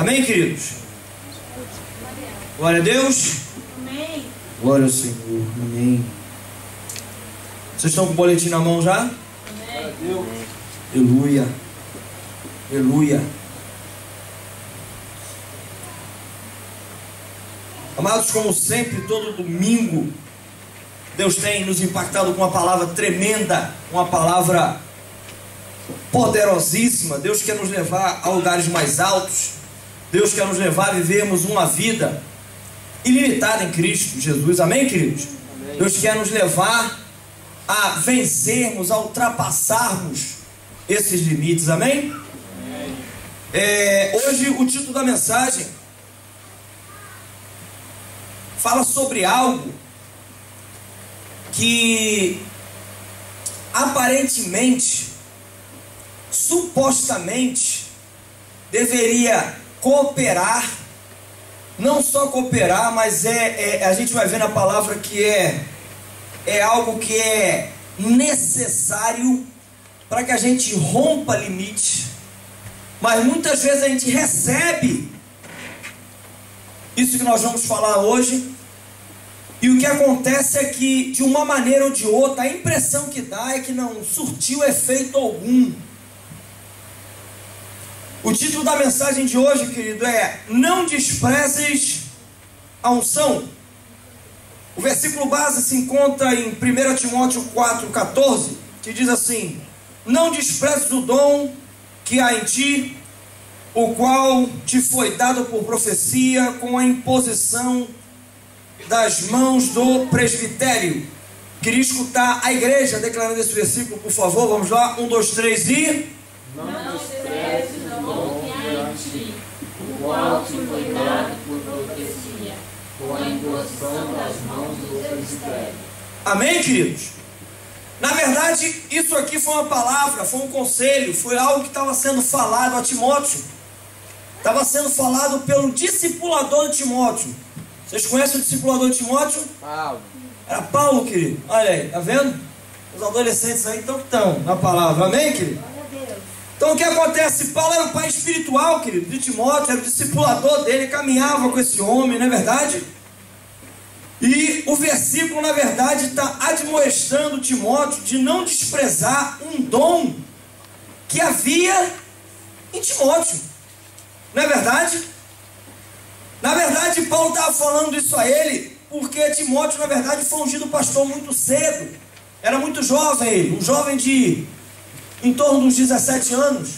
Amém, queridos? Glória a Deus. Amém. Glória ao Senhor. Amém. Vocês estão com o boletim na mão já? Amém. Aleluia. Aleluia. Amados, como sempre, todo domingo, Deus tem nos impactado com uma palavra tremenda, uma palavra poderosíssima. Deus quer nos levar a lugares mais altos. Deus quer nos levar a vivermos uma vida ilimitada em Cristo Jesus. Amém, queridos? Amém. Deus quer nos levar a vencermos, a ultrapassarmos esses limites. Amém? Amém. Hoje o título da mensagem fala sobre algo que aparentemente, supostamente, deveria cooperar, não só cooperar, mas a gente vai ver na palavra que é algo que é necessário para que a gente rompa limites, mas muitas vezes a gente recebe isso que nós vamos falar hoje, e o que acontece é que, de uma maneira ou de outra, a impressão que dá é que não surtiu efeito algum. O título da mensagem de hoje, querido, é: não desprezes a unção. O versículo base se encontra em 1 Timóteo 4,14, que diz assim: não desprezes o dom que há em ti, o qual te foi dado por profecia, com a imposição das mãos do presbitério. Queria escutar a igreja declarando esse versículo, por favor. Vamos lá, 1, 2, 3 e... Não desprezes o dom que há em ti, o qual te foi dado por profecia, com a imposição das mãos do presbitério. Amém, queridos? Na verdade, isso aqui foi uma palavra, foi um conselho, foi algo que estava sendo falado a Timóteo. Estava sendo falado pelo discipulador de Timóteo. Vocês conhecem o discipulador de Timóteo? Paulo. Era Paulo, querido. Olha aí, tá vendo? Os adolescentes aí estão na palavra. Amém, querido? Então o que acontece? Paulo era o pai espiritual, querido, de Timóteo, era o discipulador dele, caminhava com esse homem, não é verdade? E o versículo, na verdade, está admoestando Timóteo de não desprezar um dom que havia em Timóteo. Não é verdade? Na verdade, Paulo estava falando isso a ele porque Timóteo, na verdade, foi ungido pastor muito cedo. Era muito jovem ele, um jovem de em torno dos 17 anos.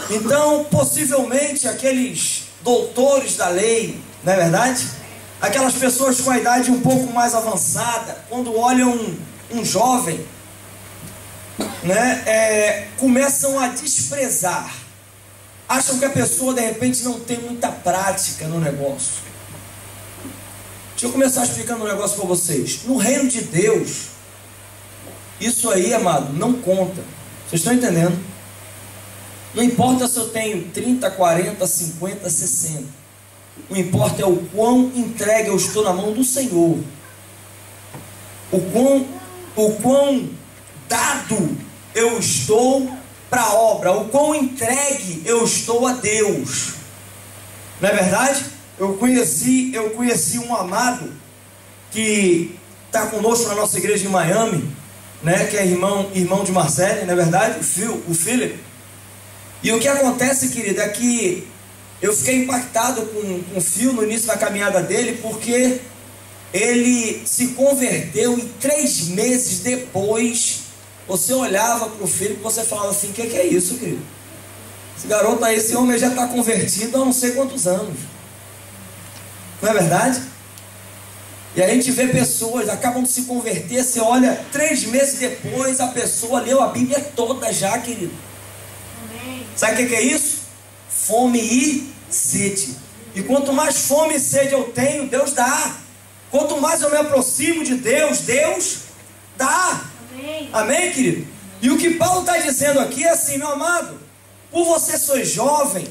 Então, possivelmente, aqueles doutores da lei, não é verdade? Aquelas pessoas com a idade um pouco mais avançada, quando olham um jovem, né, começam a desprezar. Acham que a pessoa de repente não tem muita prática no negócio. Deixa eu começar explicando um negócio para vocês. No reino de Deus, isso aí, amado, não conta. Vocês estão entendendo? Não importa se eu tenho 30, 40, 50, 60. O importa é o quão entregue eu estou na mão do Senhor. O quão dado eu estou para a obra, o quão entregue eu estou a Deus. Não é verdade? Eu conheci um amado que está conosco na nossa igreja em Miami, né, que é irmão de Marcele, não é verdade? O Philip. E o que acontece, querido, é que eu fiquei impactado com o Phil no início da caminhada dele, porque ele se converteu e 3 meses depois você olhava para o filho e você falava assim: o que é isso, querido? Esse garoto aí, esse homem já está convertido há não sei quantos anos. Não é verdade? E a gente vê pessoas, acabam de se converter, você olha, 3 meses depois, a pessoa leu a Bíblia toda já, querido. Amém. Sabe o que é isso? Fome e sede. E quanto mais fome e sede eu tenho, Deus dá. Quanto mais eu me aproximo de Deus, Deus dá. Amém. Amém, querido? E o que Paulo está dizendo aqui é assim: meu amado, por você ser jovem,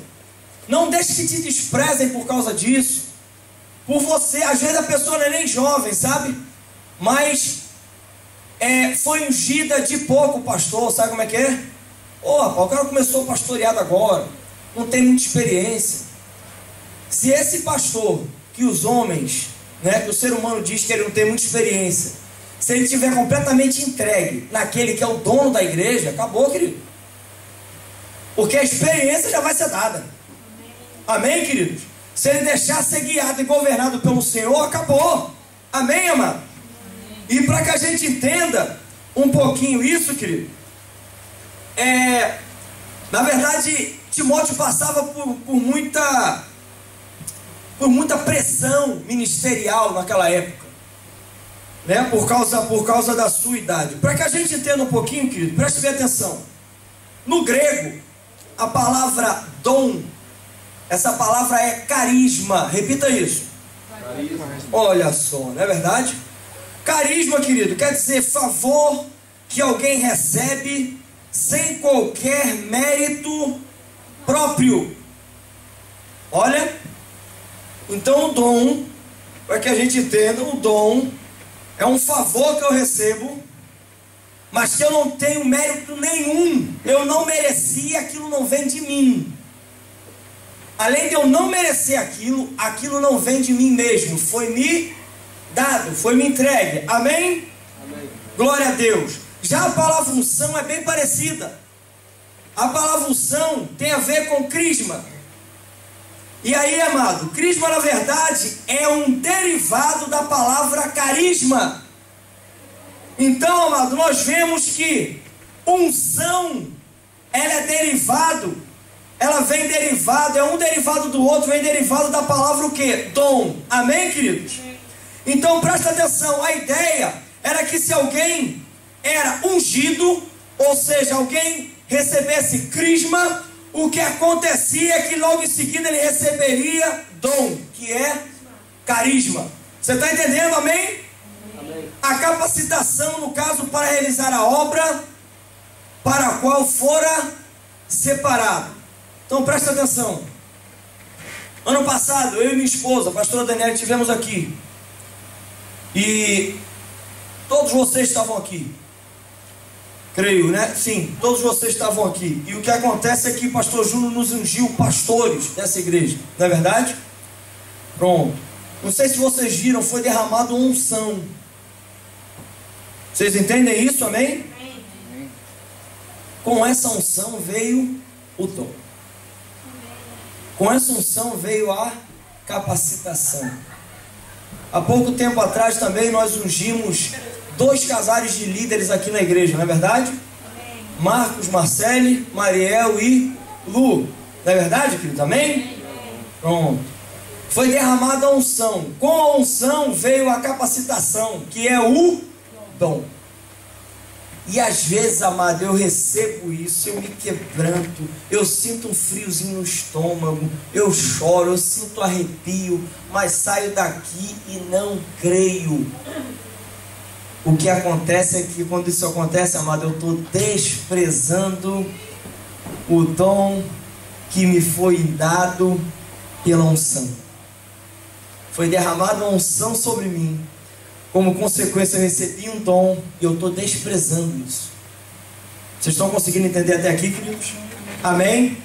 não deixe que te desprezem por causa disso. Por você, às vezes a pessoa não é nem jovem, sabe? Mas foi ungida de pouco, pastor. Sabe como é que é? Rapaz, o cara começou pastoreado agora. não tem muita experiência. Se esse pastor, que os homens, que o ser humano diz que ele não tem muita experiência, se ele estiver completamente entregue naquele que é o dono da igreja, acabou, querido. Porque a experiência já vai ser dada. Amém, queridos? Se ele deixar ser guiado e governado pelo Senhor, acabou. Amém, amado? E para que a gente entenda um pouquinho isso, querido, na verdade, Timóteo passava por muita pressão ministerial naquela época, por causa da sua idade. Para que a gente entenda um pouquinho, querido, preste bem atenção. No grego, a palavra dom, essa palavra é carisma. Repita isso. Carisma. Olha só, não é verdade? Carisma, querido, quer dizer favor que alguém recebe sem qualquer mérito próprio. Olha, então o dom, para que a gente entenda, o dom é um favor que eu recebo, mas que eu não tenho mérito nenhum. Eu não mereci, aquilo não vem de mim. Além de eu não merecer aquilo não vem de mim mesmo. Foi me dado, foi me entregue. Amém? Amém. Glória a Deus. Já a palavra unção é bem parecida. A palavra unção tem a ver com crisma. E aí, amado, crisma na verdade é um derivado da palavra carisma. Então, amado, nós vemos que unção, ela é derivado, ela vem derivado, é um derivado do outro, vem derivado da palavra o quê? Dom. Amém, queridos? Então presta atenção, a ideia era que se alguém era ungido, ou seja, alguém recebesse crisma, o que acontecia é que logo em seguida ele receberia dom, que é carisma. Você está entendendo, amém? Amém? A capacitação, no caso, para realizar a obra para a qual fora separado. Então presta atenção. Ano passado, eu e minha esposa, a pastora Daniela, estivemos aqui. E todos vocês estavam aqui. Creio, né? Sim, todos vocês estavam aqui. E o que acontece é que o pastor Júnior nos ungiu pastores dessa igreja. Não é verdade? Pronto. Não sei se vocês viram, foi derramado uma unção. Vocês entendem isso, amém? Amém. Com essa unção veio o dom. Com essa unção veio a capacitação. Há pouco tempo atrás também nós ungimos 2 casais de líderes aqui na igreja, não é verdade? Amém. Marcos, Marcele, Mariel e Lu. Não é verdade, querido? Amém? Amém. Pronto. Foi derramada a unção. Com a unção veio a capacitação, que é o dom. E às vezes, amado, eu recebo isso, eu me quebranto, eu sinto um friozinho no estômago, eu choro, eu sinto arrepio, mas saio daqui e não creio. O que acontece é que quando isso acontece, amado, eu estou desprezando o dom que me foi dado pela unção. Foi derramada uma unção sobre mim. Como consequência, eu recebi um dom e eu estou desprezando isso. Vocês estão conseguindo entender até aqui, queridos? Amém?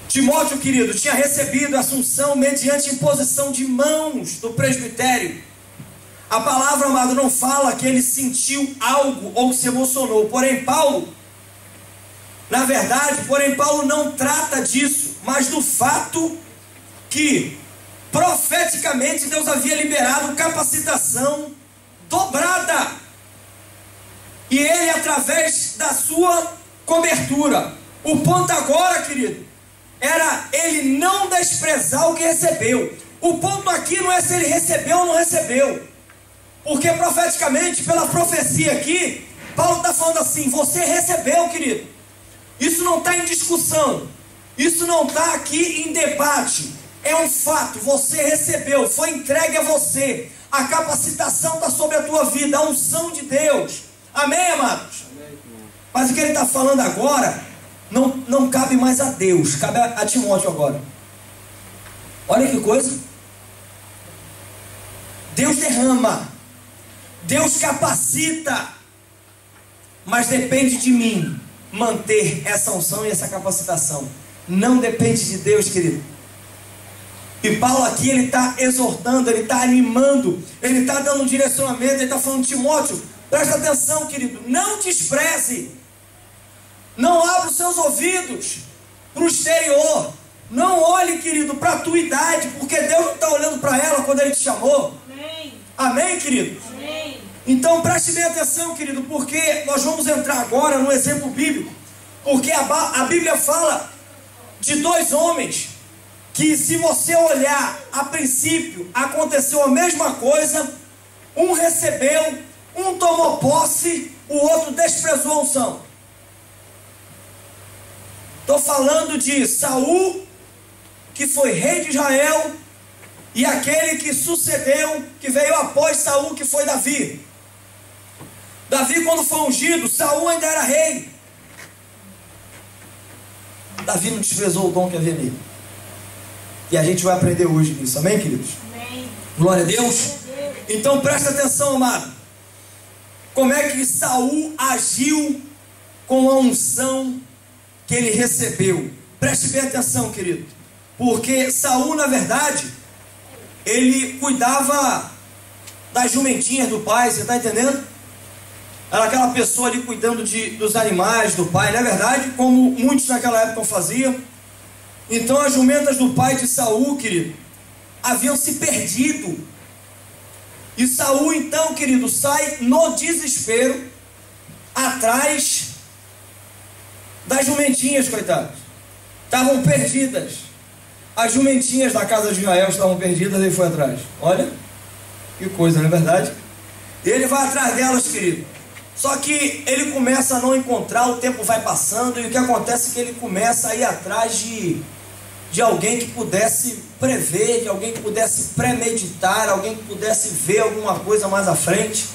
Timóteo, querido, tinha recebido a unção mediante imposição de mãos do presbitério. A palavra, amado, não fala que ele sentiu algo ou se emocionou. Porém, Paulo não trata disso, mas do fato que profeticamente Deus havia liberado capacitação dobrada. E ele através da sua cobertura. O ponto agora, querido, era ele não desprezar o que recebeu. O ponto aqui não é se ele recebeu ou não recebeu. Porque profeticamente, pela profecia aqui, Paulo está falando assim: você recebeu, querido. Isso não está em discussão. Isso não está aqui em debate. É um fato, você recebeu, foi entregue a você. A capacitação está sobre a tua vida, a unção de Deus. Amém, amados? Amém. Mas o que ele está falando agora não cabe mais a Deus, cabe a Timóteo agora. Olha que coisa. Deus derrama, Deus capacita, mas depende de mim manter essa unção e essa capacitação. não depende de Deus, querido. E Paulo aqui, ele está exortando, ele está animando, ele está dando um direcionamento, ele está falando: Timóteo, presta atenção, querido, não despreze, não abra os seus ouvidos para o exterior, não olhe, querido, para a tua idade, porque Deus não está olhando para ela quando Ele te chamou. Amém. Amém, querido? Amém. Então preste bem atenção, querido, porque nós vamos entrar agora no exemplo bíblico, porque a Bíblia fala de dois homens que, se você olhar, a princípio aconteceu a mesma coisa, um recebeu, um tomou posse, o outro desprezou a unção. Estou falando de Saul, que foi rei de Israel, e aquele que sucedeu, que veio após Saul, que foi Davi. Davi, quando foi ungido, Saul ainda era rei. Davi não desprezou o dom que havia nele. E a gente vai aprender hoje nisso, amém, queridos? Amém. Glória a Deus. Então presta atenção, amado. Como é que Saul agiu com a unção que ele recebeu? Preste bem atenção, querido. Porque Saul, na verdade, ele cuidava das jumentinhas do pai, você está entendendo? Era aquela pessoa ali cuidando dos animais do pai, não é verdade? Como muitos naquela época faziam. Então as jumentas do pai de Saul, querido, haviam se perdido. E Saul, então, querido, sai no desespero atrás das jumentinhas, coitados. Estavam perdidas. As jumentinhas da casa de Israel estavam perdidas, ele foi atrás. Olha, que coisa, não é verdade? Ele vai atrás delas, querido. Só que ele começa a não encontrar, o tempo vai passando, e o que acontece é que ele começa a ir atrás de alguém que pudesse prever, de alguém que pudesse premeditar, alguém que pudesse ver alguma coisa mais à frente,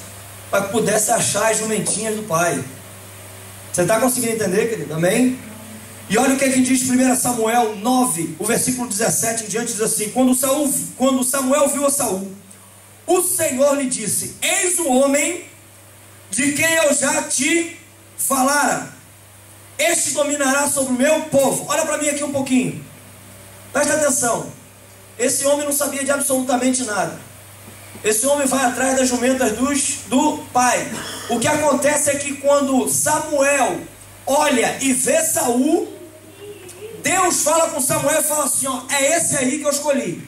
para que pudesse achar as jumentinhas do pai. Você está conseguindo entender, querido? Amém? E olha o que diz 1 Samuel 9, o versículo 17 em diante, diz assim: quando Samuel viu a Saul, o Senhor lhe disse: eis o homem de quem eu já te falara, este dominará sobre o meu povo. Olha para mim aqui um pouquinho, presta atenção. Esse homem não sabia de absolutamente nada. Esse homem vai atrás das jumentas do pai. O que acontece é que quando Samuel olha e vê Saul, Deus fala com Samuel e fala assim: ó, é esse aí que eu escolhi.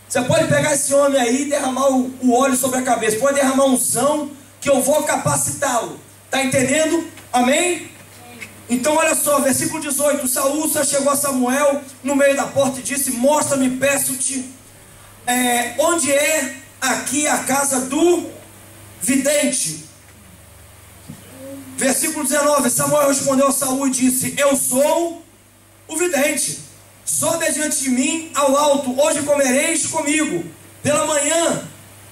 Você pode pegar esse homem aí e derramar o óleo sobre a cabeça, pode derramar unção, que eu vou capacitá-lo. Está entendendo? Amém? Então olha só, versículo 18. Saul só chegou a Samuel no meio da porta e disse: mostra-me, peço-te, onde é aqui a casa do vidente. Versículo 19. Samuel respondeu a Saul e disse: eu sou o vidente, sobe adiante de mim ao alto, hoje comereis comigo, pela manhã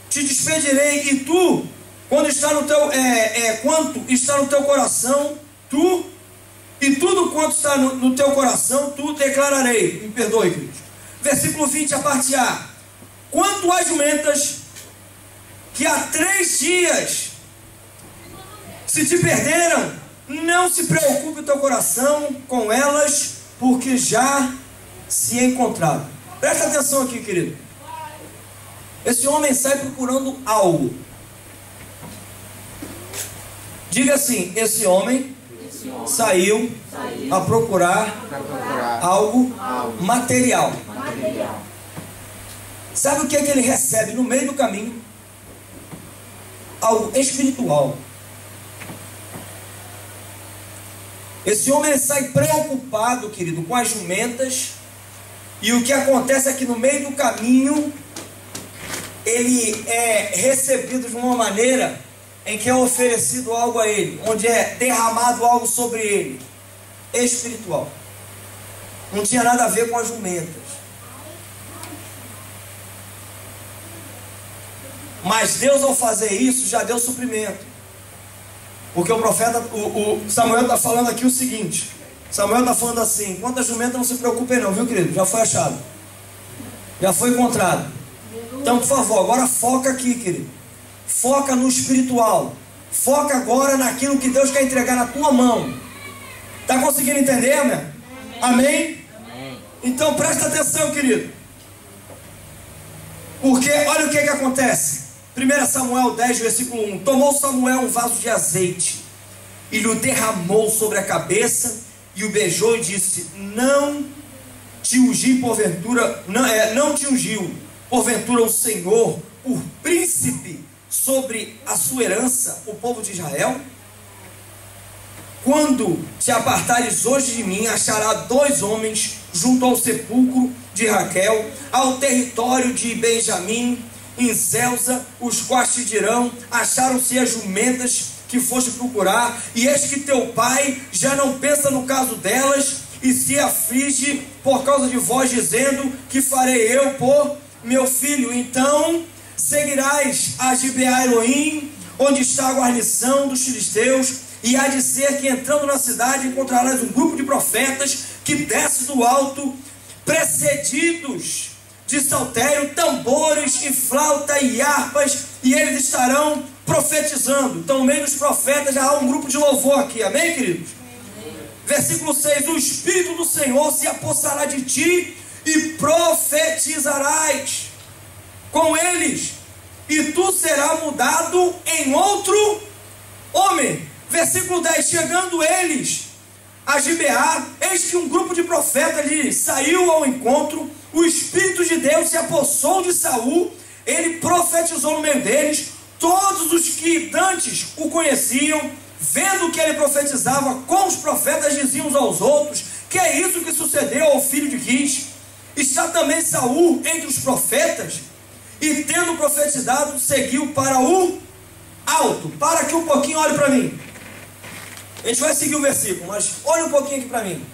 te despedirei, e tu, quanto está no teu coração, tu, e tudo quanto está no teu coração, tu declararei. Me perdoe, queridos. Versículo 20, a parte A: quanto às jumentas que há 3 dias se te perderam, não se preocupe o teu coração com elas, porque já se encontraram. Presta atenção aqui, querido. Esse homem sai procurando algo. Diga assim: esse homem saiu a procurar algo material. Sabe o que é que ele recebe no meio do caminho? Algo espiritual. Esse homem, ele sai preocupado, querido, com as jumentas, e o que acontece é que no meio do caminho ele é recebido de uma maneira em que é oferecido algo a ele, onde é derramado algo sobre ele, espiritual. Não tinha nada a ver com as jumentas. Mas Deus, ao fazer isso, já deu suprimento. Porque o profeta, o Samuel está falando aqui o seguinte: Samuel está falando assim: quanto a jumenta, não se preocupem não, viu, querido? Já foi achado, já foi encontrado. Então, por favor, agora foca aqui, querido. Foca no espiritual. Foca agora naquilo que Deus quer entregar na tua mão. Está conseguindo entender, meu? Amém? Então presta atenção, querido. Porque olha o que acontece. 1 Samuel 10, versículo 1. Tomou Samuel um vaso de azeite e lhe o derramou sobre a cabeça e o beijou e disse: não te ungiu porventura o Senhor por príncipe sobre a sua herança, o povo de Israel? Quando te apartares hoje de mim, achará 2 homens junto ao sepulcro de Raquel, ao território de Benjamim, em Zelza, os quais te dirão: acharam-se as jumentas que foste procurar, e eis que teu pai já não pensa no caso delas, e se aflige por causa de vós, dizendo: que farei eu por meu filho? Então seguirás a Gibeá Elohim, onde está a guarnição dos filisteus, e há de ser que entrando na cidade encontrarás um grupo de profetas que desce do alto, precedidos de saltério, tambores e flauta e harpas, e eles estarão profetizando. Então no meio dos profetas já há um grupo de louvor aqui, amém, queridos? Amém. Versículo 6: o Espírito do Senhor se apossará de ti e profetizarás com eles, e tu serás mudado em outro homem. Versículo 10: chegando eles a Gibeá, eis que um grupo de profetas lhe saiu ao encontro. O Espírito de Deus se apossou de Saul, ele profetizou no meio deles. Todos os que dantes o conheciam, vendo que ele profetizava com os profetas, diziam uns aos outros: que é isso que sucedeu ao filho de Quis? Está também Saul entre os profetas? E tendo profetizado, seguiu para o alto. Para aqui um pouquinho, olhe para mim. A gente vai seguir o versículo, mas olhe um pouquinho aqui para mim.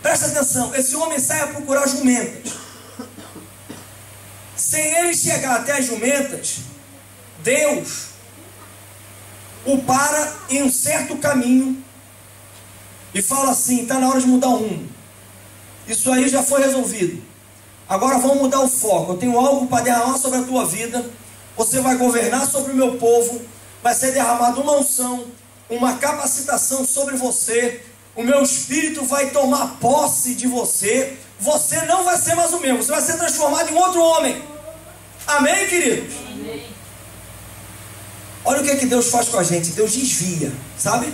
Presta atenção, esse homem sai a procurar jumentas. Sem ele chegar até as jumentas, Deus o para em um certo caminho e fala assim: está na hora de mudar o rumo. Isso aí já foi resolvido. Agora vamos mudar o foco. Eu tenho algo para derramar sobre a tua vida. Você vai governar sobre o meu povo. Vai ser derramada uma unção, uma capacitação sobre você. O meu Espírito vai tomar posse de você. Você não vai ser mais o mesmo. Você vai ser transformado em outro homem. Amém, queridos? Amém. Olha o que Deus faz com a gente. Deus desvia, sabe?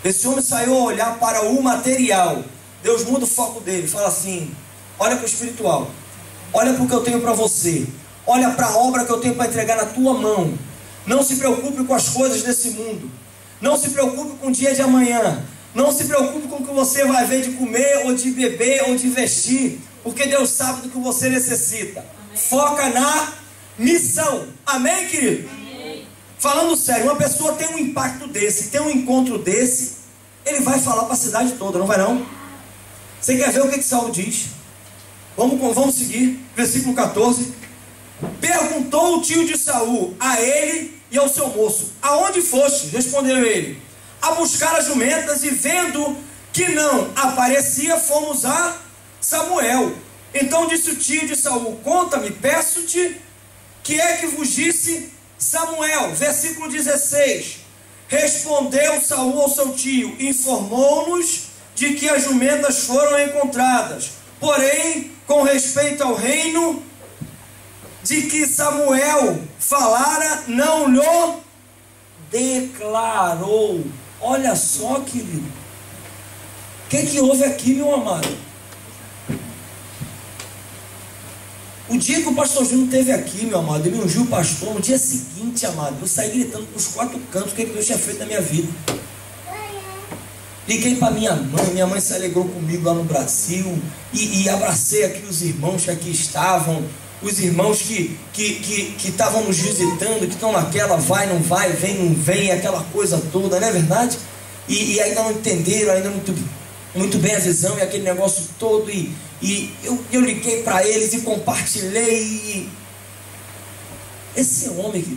Esse homem saiu a olhar para o material. Deus muda o foco dele. Fala assim: olha para o espiritual. Olha para o que eu tenho para você. Olha para a obra que eu tenho para entregar na tua mão. Não se preocupe com as coisas desse mundo. Não se preocupe com o dia de amanhã. Não se preocupe com o que você vai ver de comer, ou de beber, ou de vestir. Porque Deus sabe do que você necessita. Amém. Foca na missão. Amém, querido? Amém. Falando sério, uma pessoa tem um impacto desse, tem um encontro desse, ele vai falar para a cidade toda, não vai não? Você quer ver o que Saul diz? Vamos seguir. Versículo 14. Perguntou o tio de Saul a ele e ao seu moço: aonde foste? Respondeu ele: a buscar as jumentas, e vendo que não aparecia, fomos a Samuel. Então disse o tio de Saul: conta-me, peço-te, que é que vos disse Samuel? Versículo 16. Respondeu Saul ao seu tio: informou-nos de que as jumentas foram encontradas, porém, com respeito ao reino de que Samuel falara, não lhe declarou. Olha só, querido. O que houve aqui, meu amado? O dia que o pastor Júnior esteve aqui, meu amado, ele ungiu o pastor. No dia seguinte, amado, eu saí gritando para os 4 cantos o que Deus tinha feito na minha vida. Liguei para minha mãe se alegrou comigo lá no Brasil, e abracei aqui os irmãos que aqui estavam, os irmãos que estavam nos visitando, que estão naquela, vai, não vai, vem, não vem, aquela coisa toda, não é verdade? E ainda não entenderam, ainda muito bem a visão e aquele negócio todo, e eu liguei para eles e compartilhei. Esse homem, que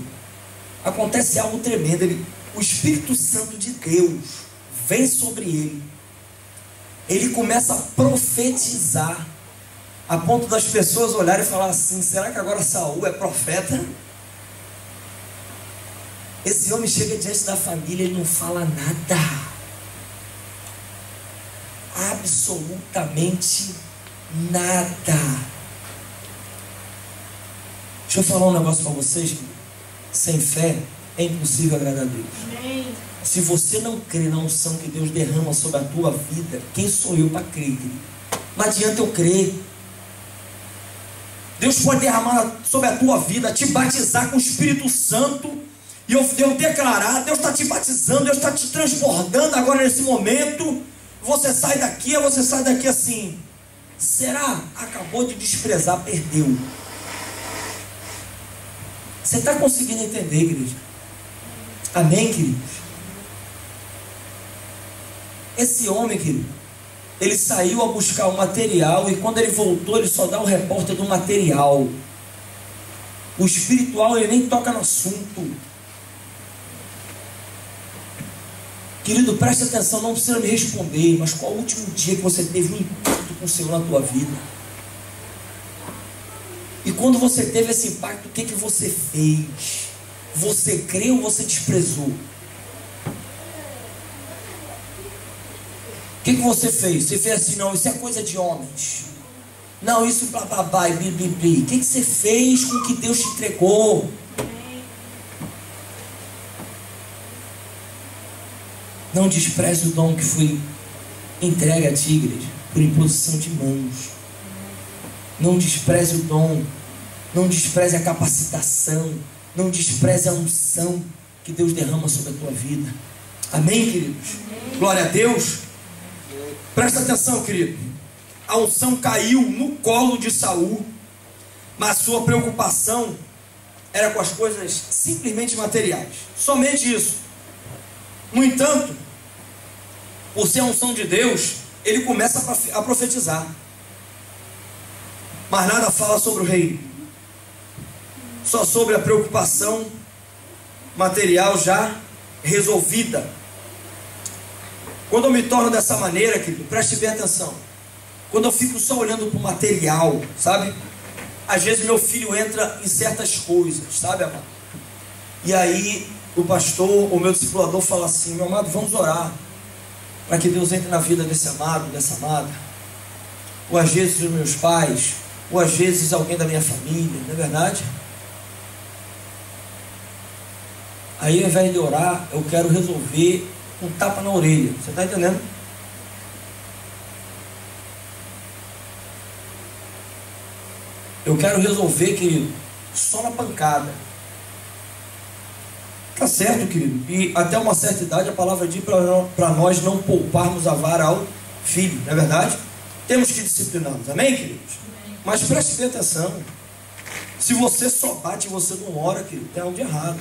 acontece algo tremendo, o Espírito Santo de Deus vem sobre ele, ele começa a profetizar, a ponto das pessoas olharem e falar assim: será que agora Saul é profeta? Esse homem chega diante da família e não fala nada, absolutamente nada. Deixa eu falar um negócio para vocês. Sem fé é impossível agradar a Deus. Amém. Se você não crê na unção que Deus derrama sobre a tua vida, quem sou eu para crer, querido? Não adianta eu crer. Deus pode derramar sobre a tua vida, te batizar com o Espírito Santo, e eu declarar, Deus está te batizando, Deus está te transbordando agora nesse momento. Você sai daqui assim. Será? Acabou de desprezar, perdeu. Você está conseguindo entender, igreja? Amém, queridos? Esse homem, querido, ele saiu a buscar o material, e quando ele voltou, ele só dá o repórter do material. O espiritual, ele nem toca no assunto. Querido, preste atenção, não precisa me responder, mas qual o último dia que você teve um impacto com o Senhor na tua vida? E quando você teve esse impacto, o que você fez? Você creu ou você desprezou? O que você fez? Você fez assim, não, isso é coisa de homens. Não, isso blá blá blá, bli bli bli. O que você fez com o que Deus te entregou? Não despreze o dom que foi entregue a ti, igreja, por imposição de mãos. Não despreze o dom. Não despreze a capacitação. Não despreze a unção que Deus derrama sobre a tua vida. Amém, queridos? Amém. Glória a Deus. Presta atenção, querido. A unção caiu no colo de Saul, mas sua preocupação era com as coisas simplesmente materiais. Somente isso. No entanto, por ser a unção de Deus, ele começa a profetizar. Mas nada fala sobre o rei. Só sobre a preocupação material já resolvida. Quando eu me torno dessa maneira, querido, preste bem atenção. Quando eu fico só olhando para o material, sabe? Às vezes meu filho entra em certas coisas, sabe, amado? E aí o pastor, o meu discipulador fala assim: meu amado, vamos orar para que Deus entre na vida desse amado, dessa amada. Ou às vezes os meus pais, ou às vezes alguém da minha família, não é verdade? Aí ao invés de orar, eu quero resolver um tapa na orelha. Você está entendendo? Eu quero resolver, querido, só na pancada. Tá certo, querido? E até uma certa idade a palavra diz para nós não pouparmos a vara ao filho, não é verdade? Temos que discipliná-los, amém, queridos? Amém. Mas preste bem atenção. Se você só bate e você não ora, querido, tem algo de errado.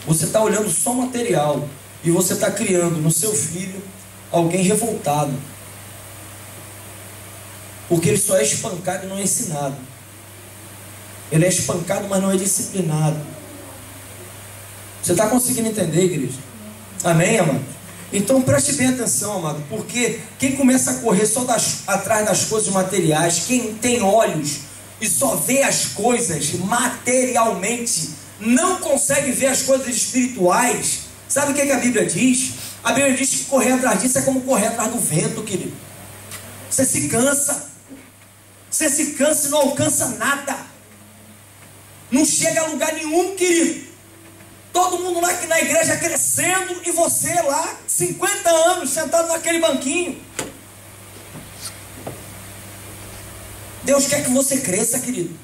Você está olhando só material e você está criando no seu filho alguém revoltado, porque ele só é espancado e não é ensinado. Ele é espancado, mas não é disciplinado. Você está conseguindo entender, igreja? Amém, amado? Então preste bem atenção, amado, porque quem começa a correr só atrás das coisas materiais, quem tem olhos e só vê as coisas materialmente, não consegue ver as coisas espirituais. Sabe o que a Bíblia diz? A Bíblia diz que correr atrás disso é como correr atrás do vento, querido. Você se cansa. Você se cansa e não alcança nada. Não chega a lugar nenhum, querido. Todo mundo lá aqui na igreja crescendo e você lá, 50 anos, sentado naquele banquinho. Deus quer que você cresça, querido.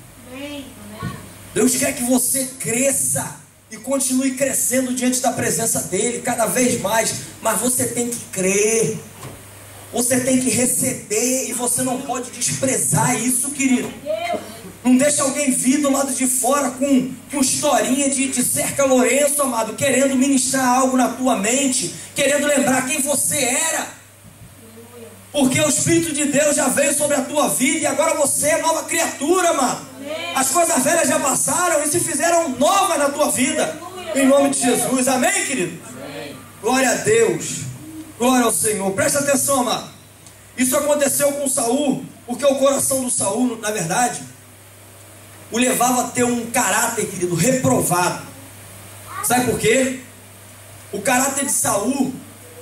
Deus quer que você cresça e continue crescendo diante da presença dEle, cada vez mais. Mas você tem que crer. Você tem que receber e você não pode desprezar isso, querido. Não deixa alguém vir do lado de fora com historinha de cerca Lourenço, amado, querendo ministrar algo na tua mente, querendo lembrar quem você era. Porque o Espírito de Deus já veio sobre a tua vida e agora você é nova criatura, amado. As coisas velhas já passaram e se fizeram novas na tua vida. Em nome de Jesus, amém, querido? Amém. Glória a Deus. Glória ao Senhor. Presta atenção, amado. Isso aconteceu com Saul, porque o coração do Saul, na verdade, o levava a ter um caráter, querido, reprovado. Sabe por quê? O caráter de Saul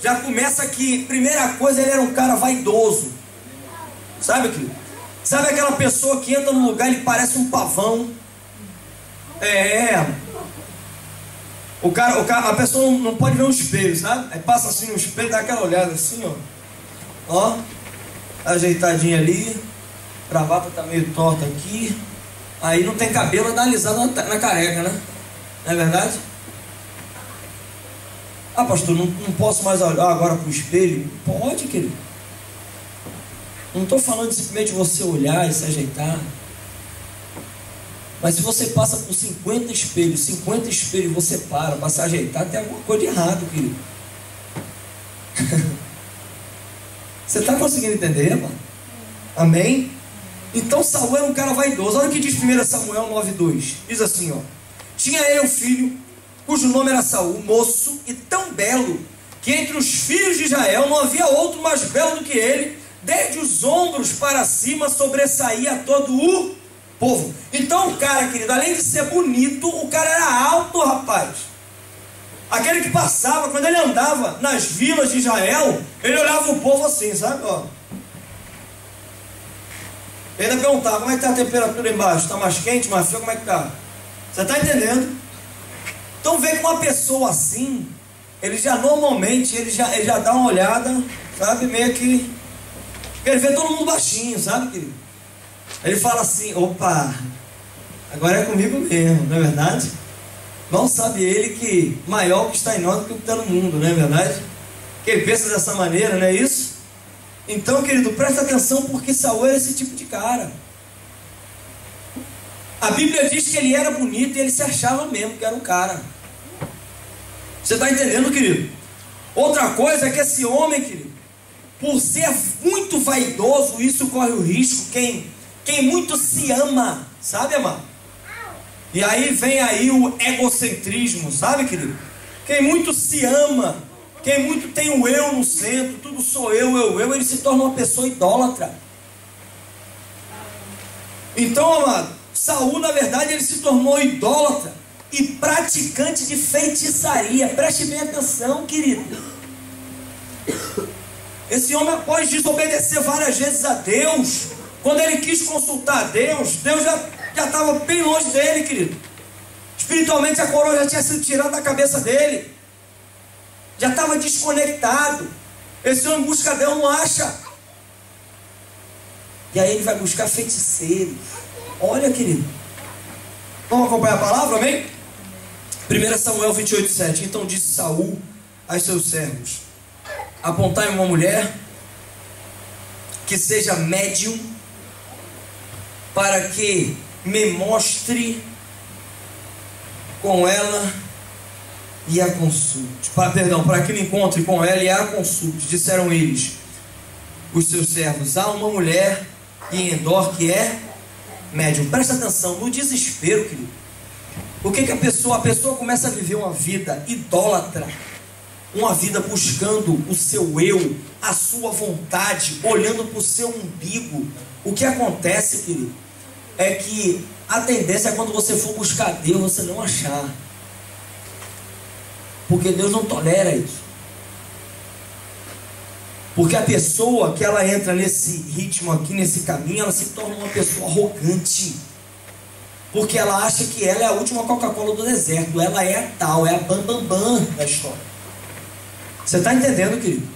já começa que, primeira coisa, ele era um cara vaidoso. Sabe, querido? Sabe aquela pessoa que entra num lugar e ele parece um pavão? A pessoa não pode ver um espelho, sabe? Aí passa assim no espelho, dá aquela olhada assim, ó, ajeitadinha ali, gravata tá meio torta aqui, aí não tem cabelo, dá alisado na careca, né? Não é verdade? Ah, pastor, não posso mais olhar agora pro espelho? Pode, querido. Não estou falando simplesmente de você olhar e se ajeitar. Mas se você passa por 50 espelhos você para se ajeitar, tem alguma coisa de errado, querido. Você está conseguindo entender, mano? Amém? Então Saul era um cara vaidoso. Olha o que diz 1 Samuel 9:2. Diz assim, ó: tinha ele um filho, cujo nome era Saul, moço e tão belo, que entre os filhos de Israel não havia outro mais belo do que ele. Desde os ombros para cima sobressaía todo o povo. Então o cara, querido, além de ser bonito, o cara era alto, rapaz. Aquele que passava, quando ele andava nas vilas de Israel, ele olhava o povo assim, sabe? Ó. Ele ainda perguntava: como é que está a temperatura embaixo? Está mais quente, mais frio? Como é que está? Você está entendendo? Então vê que uma pessoa assim, ele já normalmente, ele já dá uma olhada, sabe? Meio que ele vê todo mundo baixinho, sabe, querido? Ele fala assim: opa, agora é comigo mesmo, não é verdade? Não sabe ele que maior que está em nós do que o que está no mundo, não é verdade? Que ele pensa dessa maneira, não é isso? Então, querido, presta atenção, porque Saul era esse tipo de cara. A Bíblia diz que ele era bonito e ele se achava mesmo que era um cara. Você está entendendo, querido? Outra coisa é que esse homem, querido, por ser muito vaidoso, isso corre o risco. Quem muito se ama, sabe, amado? E aí vem aí o egocentrismo, sabe, querido? Quem muito se ama, quem muito tem o eu no centro, tudo sou eu, ele se torna uma pessoa idólatra. Então, amado, Saul, na verdade, ele se tornou idólatra e praticante de feitiçaria. Preste bem atenção, querido. Esse homem, após desobedecer várias vezes a Deus, quando ele quis consultar a Deus, Deus já estava bem longe dele, querido. Espiritualmente a coroa já tinha sido tirada da cabeça dele. Já estava desconectado. Esse homem busca Deus, não acha. E aí ele vai buscar feiticeiros. Olha, querido. Vamos acompanhar a palavra, amém? 1 Samuel 28:7. Então disse Saul aos seus servos: apontai uma mulher que seja médium, para que me mostre com ela e a consulte. Para que me encontre com ela e a consulte. Disseram eles, os seus servos: há uma mulher em Endor que é médium. Presta atenção, no desespero, querido. O que a pessoa começa a viver uma vida idólatra, uma vida buscando o seu eu, a sua vontade, olhando para o seu umbigo. O que acontece, querido, é que a tendência é quando você for buscar Deus, você não achar. Porque Deus não tolera isso. Porque a pessoa que ela entra nesse ritmo aqui, nesse caminho, ela se torna uma pessoa arrogante. Porque ela acha que ela é a última Coca-Cola do deserto. Ela é a tal, é a bam da história. Você está entendendo, querido?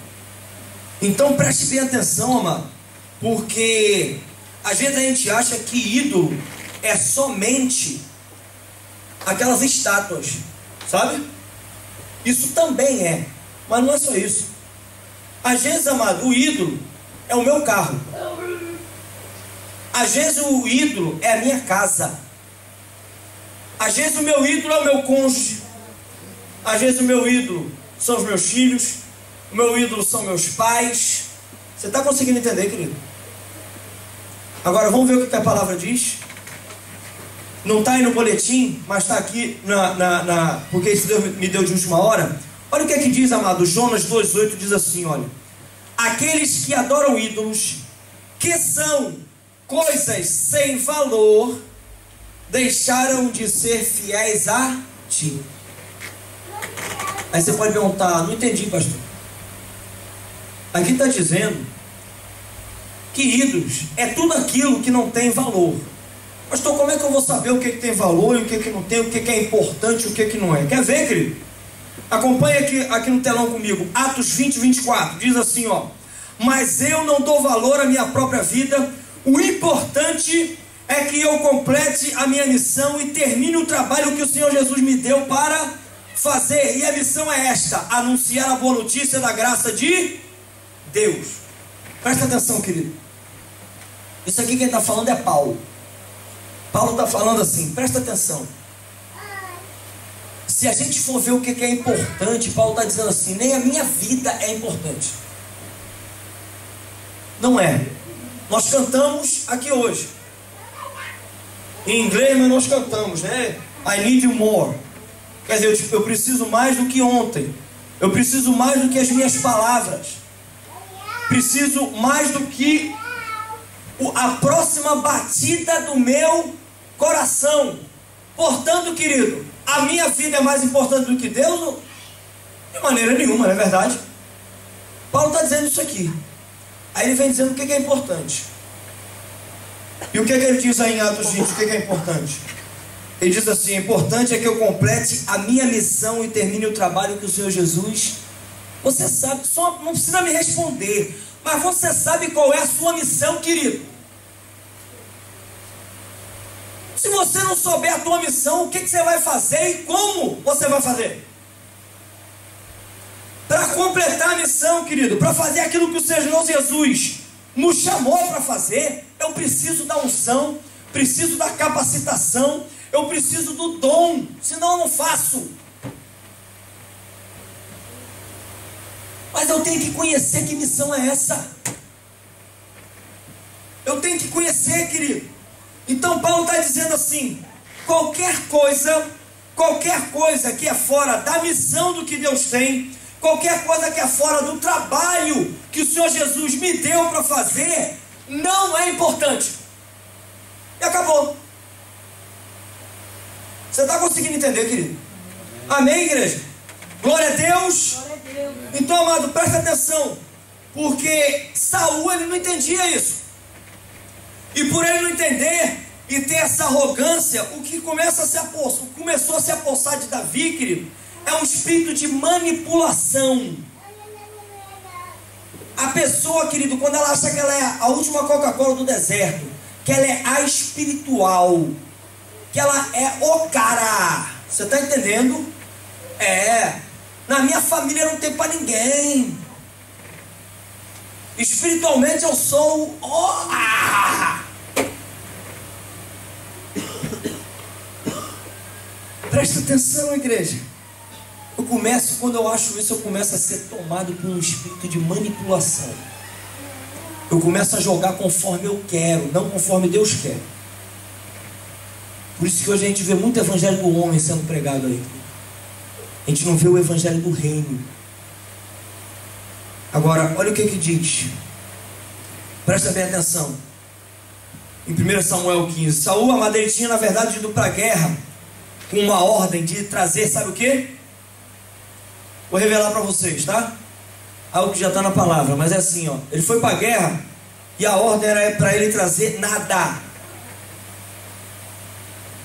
Então preste bem atenção, amado. Porque às vezes a gente acha que ídolo é somente aquelas estátuas, sabe? Isso também é, mas não é só isso. Às vezes, amado, o ídolo é o meu carro. Às vezes o ídolo é a minha casa. Às vezes o meu ídolo é o meu cônjuge. Às vezes o meu ídolo são os meus filhos. O meu ídolo são meus pais. Você está conseguindo entender, querido? Agora vamos ver o que a palavra diz. Não está aí no boletim, mas está aqui porque isso Deus me deu de última hora. Olha o que é que diz, amado. Jonas 2,8 diz assim, olha: aqueles que adoram ídolos, que são coisas sem valor, deixaram de ser fiéis a ti. Aí você pode perguntar: não entendi, pastor. Aqui está dizendo Queridos, é tudo aquilo que não tem valor. Pastor, como é que eu vou saber o que tem valor e o que não tem, o que é importante e o que não é? Quer ver, querido? Acompanhe aqui no telão comigo. Atos 20, 24. Diz assim, ó: mas eu não dou valor à minha própria vida. O importante é que eu complete a minha missão e termine o trabalho que o Senhor Jesus me deu para fazer. E a missão é esta: anunciar a boa notícia da graça de Deus. Presta atenção, querido. Isso aqui quem está falando é Paulo. Paulo está falando assim, presta atenção. Se a gente for ver o que é importante, Paulo está dizendo assim: nem a minha vida é importante. Não é. Nós cantamos aqui hoje. Em inglês, mas nós cantamos, né? I need you more. Quer dizer, eu preciso mais do que ontem. Eu preciso mais do que as minhas palavras. Preciso mais do que a próxima batida do meu coração. Portanto, querido, a minha vida é mais importante do que Deus? De maneira nenhuma, não é verdade? Paulo está dizendo isso aqui. Aí ele vem dizendo o que é importante. E o que ele diz aí em Atos 20? O que é importante? Ele diz assim: importante é que eu complete a minha missão e termine o trabalho que o Senhor Jesus... Você sabe, só não precisa me responder, mas você sabe qual é a sua missão, querido. Se você não souber a tua missão, o que você vai fazer e como você vai fazer? Para completar a missão, querido, para fazer aquilo que o Senhor Jesus nos chamou para fazer, eu preciso da unção, preciso da capacitação, eu preciso do dom, senão eu não faço. Mas eu tenho que conhecer que missão é essa. Eu tenho que conhecer, querido. Então Paulo está dizendo assim: qualquer coisa que é fora da missão do que Deus tem, qualquer coisa que é fora do trabalho que o Senhor Jesus me deu para fazer, não é importante. E acabou. Você está conseguindo entender, querido? Amém, igreja? Glória a Deus. Então, amado, presta atenção, porque Saul, ele não entendia isso. E por ele não entender e ter essa arrogância, o que começou a se apossar de Davi, querido, é um espírito de manipulação. A pessoa, querido, quando ela acha que ela é a última Coca-Cola do deserto, que ela é a espiritual, que ela é o cara, você está entendendo? Na minha família não tem para ninguém. Espiritualmente eu sou Presta atenção, igreja. Quando eu acho isso, eu começo a ser tomado por um espírito de manipulação. Eu começo a jogar conforme eu quero, não conforme Deus quer. Por isso que hoje a gente vê muito evangelho do homem sendo pregado aí. A gente não vê o evangelho do reino. Agora, olha o que diz. Presta bem atenção. Em 1 Samuel 15. Saul, a madeira, tinha na verdade ido para a guerra com uma ordem de trazer, sabe o que? Vou revelar para vocês, tá? Algo que já está na palavra, mas é assim, ó. Ele foi para a guerra e a ordem era para ele trazer nada.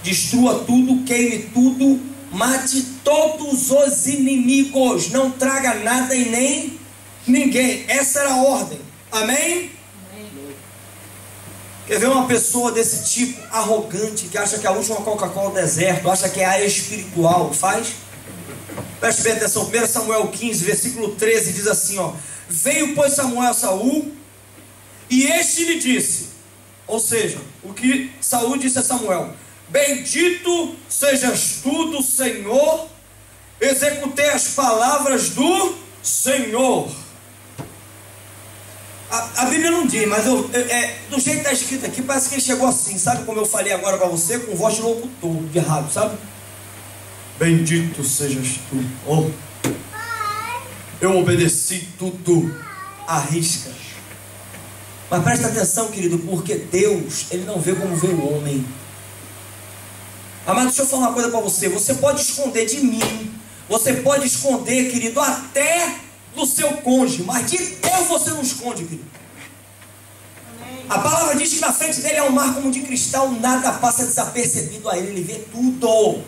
Destrua tudo, queime tudo, mate todos os inimigos, não traga nada e nem ninguém. Essa era a ordem. Amém? Quer ver uma pessoa desse tipo, arrogante, que acha que a última Coca-Cola do deserto, acha que é a espiritual, faz? Preste bem atenção, 1 Samuel 15, versículo 13, diz assim, ó: veio, pois, Samuel a Saul, e este lhe disse, ou seja, o que Saul disse a Samuel: bendito sejas tu do Senhor, executei as palavras do Senhor. A Bíblia não diz, mas do jeito que está escrito aqui, parece que ele chegou assim, sabe como eu falei agora para você, com voz de locutor, de rádio, sabe? Bendito sejas tu, oh, eu obedeci tudo à risca. Mas presta atenção, querido, porque Deus, Ele não vê como vê o homem. Amado, deixa eu falar uma coisa para você. Você pode esconder de mim, você pode esconder, querido, até do seu cônjuge, mas de Deus você não esconde, querido. A palavra diz que na frente dele é um mar como de cristal, nada passa desapercebido a ele, ele vê tudo. O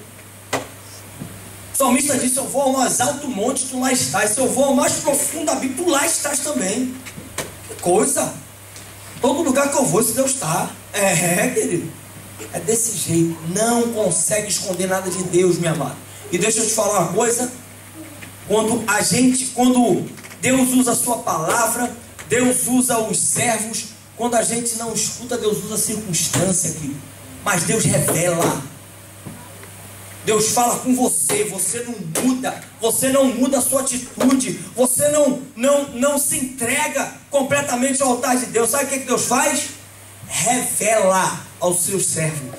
salmista disse: eu vou ao mais alto monte, tu lá estás. Se eu vou ao mais profundo abismo, tu lá estás também. Que coisa! Todo lugar que eu vou, esse Deus está. Querido. É desse jeito. Não consegue esconder nada de Deus, minha amada. E deixa eu te falar uma coisa. Quando Deus usa a sua palavra, Deus usa os servos. Quando a gente não escuta, Deus usa a circunstância aqui. Mas Deus revela. Deus fala com você. Você não muda. Você não muda a sua atitude. Você não se entrega completamente ao altar de Deus. Sabe o que Deus faz? Revela aos seus servos.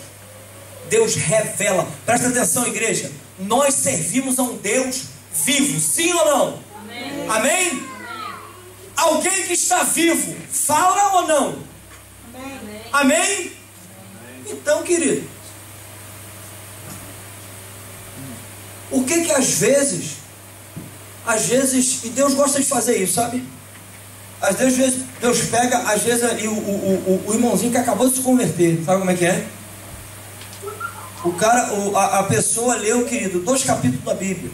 Deus revela. Presta atenção, igreja. Nós servimos a um Deus vivo. Sim ou não? Amém? Amém? Alguém que está vivo, fala ou não? Amém? Amém? Então, querido, por que às vezes, e Deus gosta de fazer isso, sabe? Às vezes Deus pega, às vezes ali o irmãozinho que acabou de se converter, sabe como é que é? A pessoa leu, querido, 2 capítulos da Bíblia.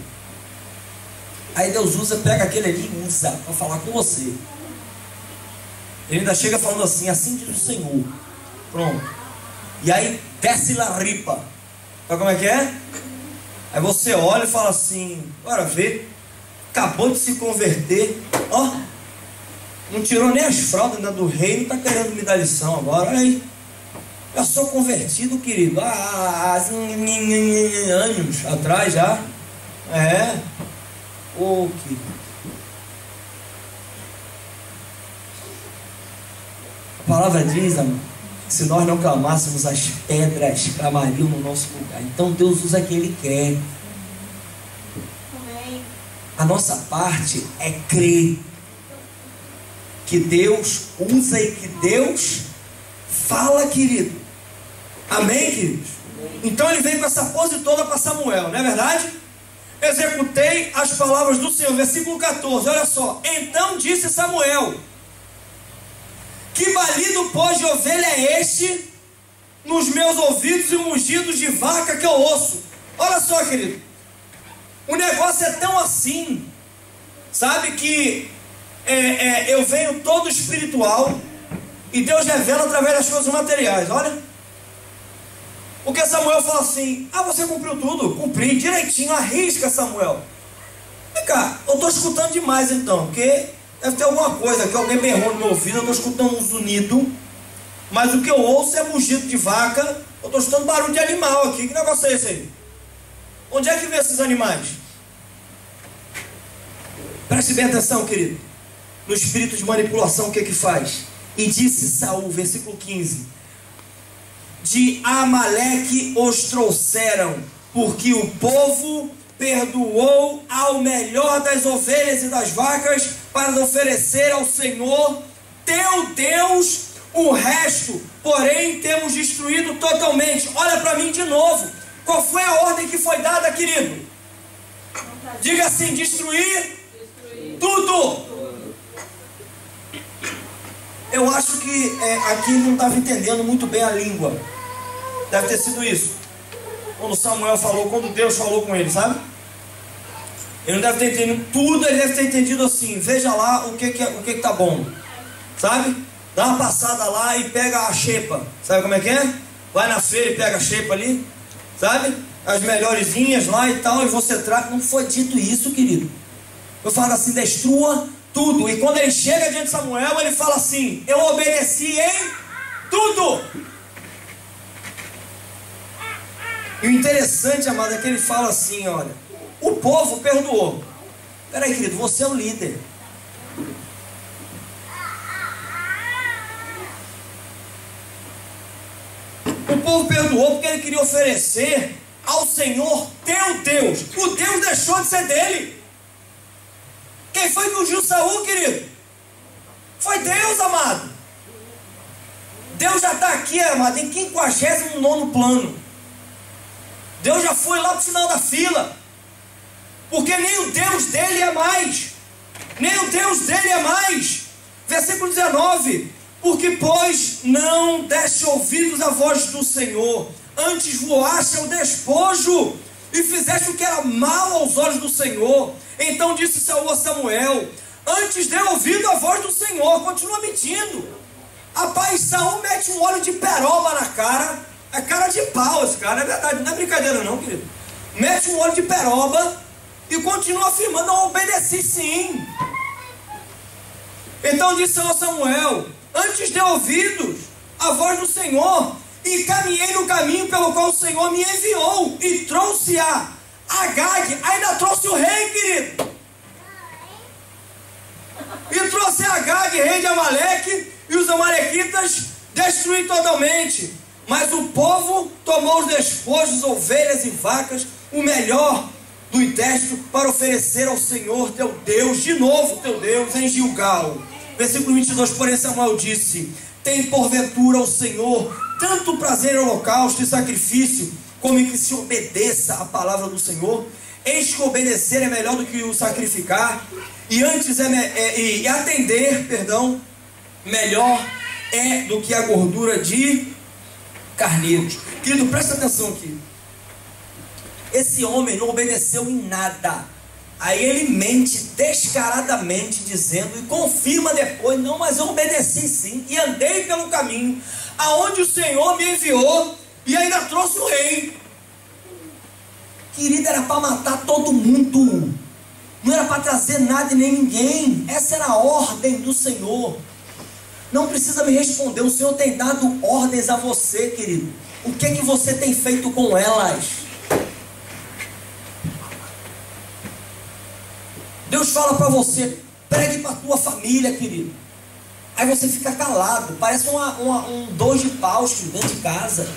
Aí Deus pega aquele ali e usa para falar com você. Ele ainda chega falando assim: assim diz o Senhor. Pronto. E aí desce lá ripa. Sabe como é que é? Aí você olha e fala assim: bora ver. Acabou de se converter. Ó, não tirou nem as fraldas ainda do reino. Está querendo me dar lição agora. Olha aí. Já sou convertido, querido. Há anos atrás já. Querido. A palavra diz, amor, que se nós não clamássemos, as pedras clamariam no nosso lugar. Então Deus usa quem Ele quer. A nossa parte é crer que Deus usa e que Deus fala, querido. Amém, queridos? Então ele veio com essa pose toda para Samuel, não é verdade? Executei as palavras do Senhor. Versículo 14, olha só. Então disse Samuel: que balido pós de ovelha é este nos meus ouvidos e mugidos de vaca que eu ouço? Olha só, querido, o negócio é tão assim, sabe, que eu venho todo espiritual e Deus revela através das coisas materiais. Olha, porque Samuel fala assim: você cumpriu tudo? Cumpri direitinho, arrisca, Samuel. Vem cá, eu estou escutando demais então, porque deve ter alguma coisa que alguém berrou no meu ouvido. Eu estou escutando um zunido, mas o que eu ouço é mugido de vaca. Eu estou escutando barulho de animal aqui. Que negócio é esse aí? Onde é que vê esses animais? Preste bem atenção, querido. No espírito de manipulação, o que faz? E disse Saul, versículo 15: de Amaleque os trouxeram, porque o povo perdoou ao melhor das ovelhas e das vacas para oferecer ao Senhor teu Deus. O resto, porém, temos destruído totalmente. Olha para mim de novo. Qual foi a ordem que foi dada, querido? Diga assim: destruir tudo. Eu acho que aqui não estava entendendo muito bem a língua. Deve ter sido isso. Quando Deus falou com ele, sabe? Ele não deve ter entendido tudo, ele deve ter entendido assim: veja lá o que tá bom, sabe? Dá uma passada lá e pega a xepa. Sabe como é que é? Vai na feira e pega a xepa ali, sabe? As melhorezinhas lá e tal, e você traz. Não foi dito isso, querido. Eu falo assim: destrua tudo. E quando ele chega diante de Samuel, ele fala assim: eu obedeci em tudo. E o interessante, amado, é que ele fala assim: olha, o povo perdoou. Peraí, querido, você é o líder. O povo perdoou porque ele queria oferecer ao Senhor teu Deus. O Deus deixou de ser dele. Quem foi que ungiu Saul, querido? Foi Deus, amado. Deus já está aqui, amado, em 59º plano. Deus já foi lá para o final da fila. Porque nem o Deus dele é mais. Nem o Deus dele é mais. Versículo 19. Porque, pois, não deste ouvidos à voz do Senhor, antes voaste ao despojo, e fizeste o que era mal aos olhos do Senhor. Então disse Saul a Samuel: antes dê ouvido à voz do Senhor. Continua mentindo. Rapaz, Saul mete um óleo de peroba na cara. É cara de pau esse cara, é verdade, não é brincadeira não, querido. Mete um óleo de peroba e continua afirmando: não obedeci sim. Então disse Saul a Samuel: antes dê ouvidos à voz do Senhor, e caminhei no caminho pelo qual o Senhor me enviou, e trouxe a Agag. Ainda trouxe o rei, querido. E trouxe a Agag, rei de Amaleque, e os amalequitas destruí totalmente. Mas o povo tomou os despojos, ovelhas e vacas, o melhor do exército, para oferecer ao Senhor teu Deus, de novo teu Deus, em Gilgal. Versículo 22, porém Samuel disse: tem porventura ao Senhor tanto prazer em holocausto e sacrifício, como em que se obedeça a palavra do Senhor? Eis que obedecer é melhor do que o sacrificar, e antes e atender, melhor é do que a gordura de carneiros. Querido, presta atenção aqui. Esse homem não obedeceu em nada. Aí ele mente descaradamente, dizendo, e confirma depois: não, mas eu obedeci sim, e andei pelo caminho aonde o Senhor me enviou, e ainda trouxe o rei. Querido, era para matar todo mundo, não era para trazer nada e nem ninguém. Essa era a ordem do Senhor. Não precisa me responder, o Senhor tem dado ordens a você, querido. O que é que você tem feito com elas? Deus fala para você: pregue para a tua família, querido. Aí você fica calado, parece um dois de paus dentro de casa.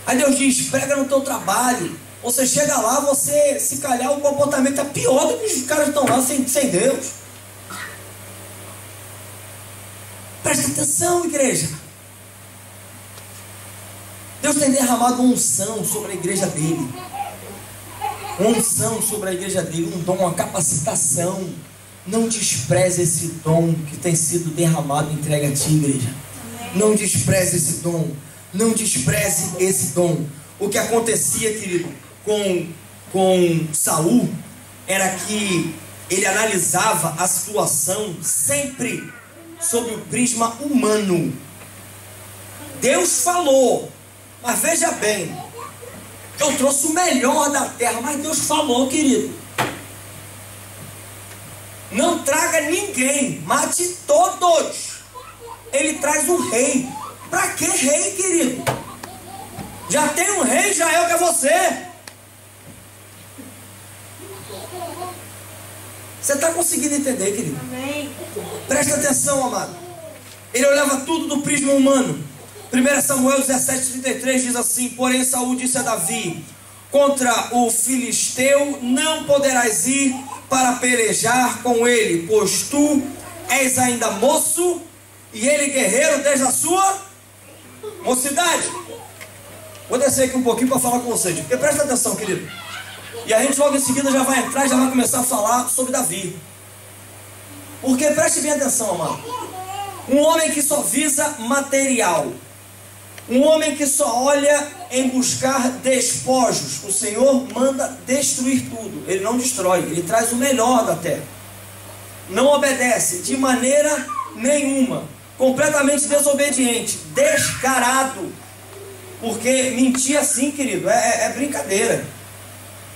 Aí Deus diz: prega no teu trabalho. Você chega lá, você, se calhar, o comportamento é pior do que os caras estão lá sem Deus. Presta atenção, igreja. Deus tem derramado uma unção sobre a igreja dele. Uma unção sobre a igreja dele, um dom, uma capacitação. Não despreze esse dom que tem sido derramado e entregue a ti, igreja. Não despreze esse dom. Não despreze esse dom. O que acontecia, querido, com Saul era que ele analisava a situação sempre sob o prisma humano. Deus falou, mas veja bem, eu trouxe o melhor da terra, mas Deus falou, querido. Não traga ninguém, mate todos. Ele traz um rei. Para que rei, querido? Já tem um rei, Israel, que é você. Você está conseguindo entender, querido? Amém. Presta atenção, amado. Ele olhava tudo do prisma humano. 1 Samuel 17:33 diz assim: porém Saul disse a Davi: contra o filisteu não poderás ir para pelejar com ele, pois tu és ainda moço e ele guerreiro desde a sua mocidade. Vou descer aqui um pouquinho para falar com vocês, porque presta atenção, querido. E a gente logo em seguida já vai entrar e já vai começar a falar sobre Davi. Porque preste bem atenção, amado. Um homem que só visa material, um homem que só olha em buscar despojos, o Senhor manda destruir tudo. Ele não destrói, ele traz o melhor da terra. Não obedece de maneira nenhuma, completamente desobediente, descarado. Porque mentir assim, querido, é brincadeira.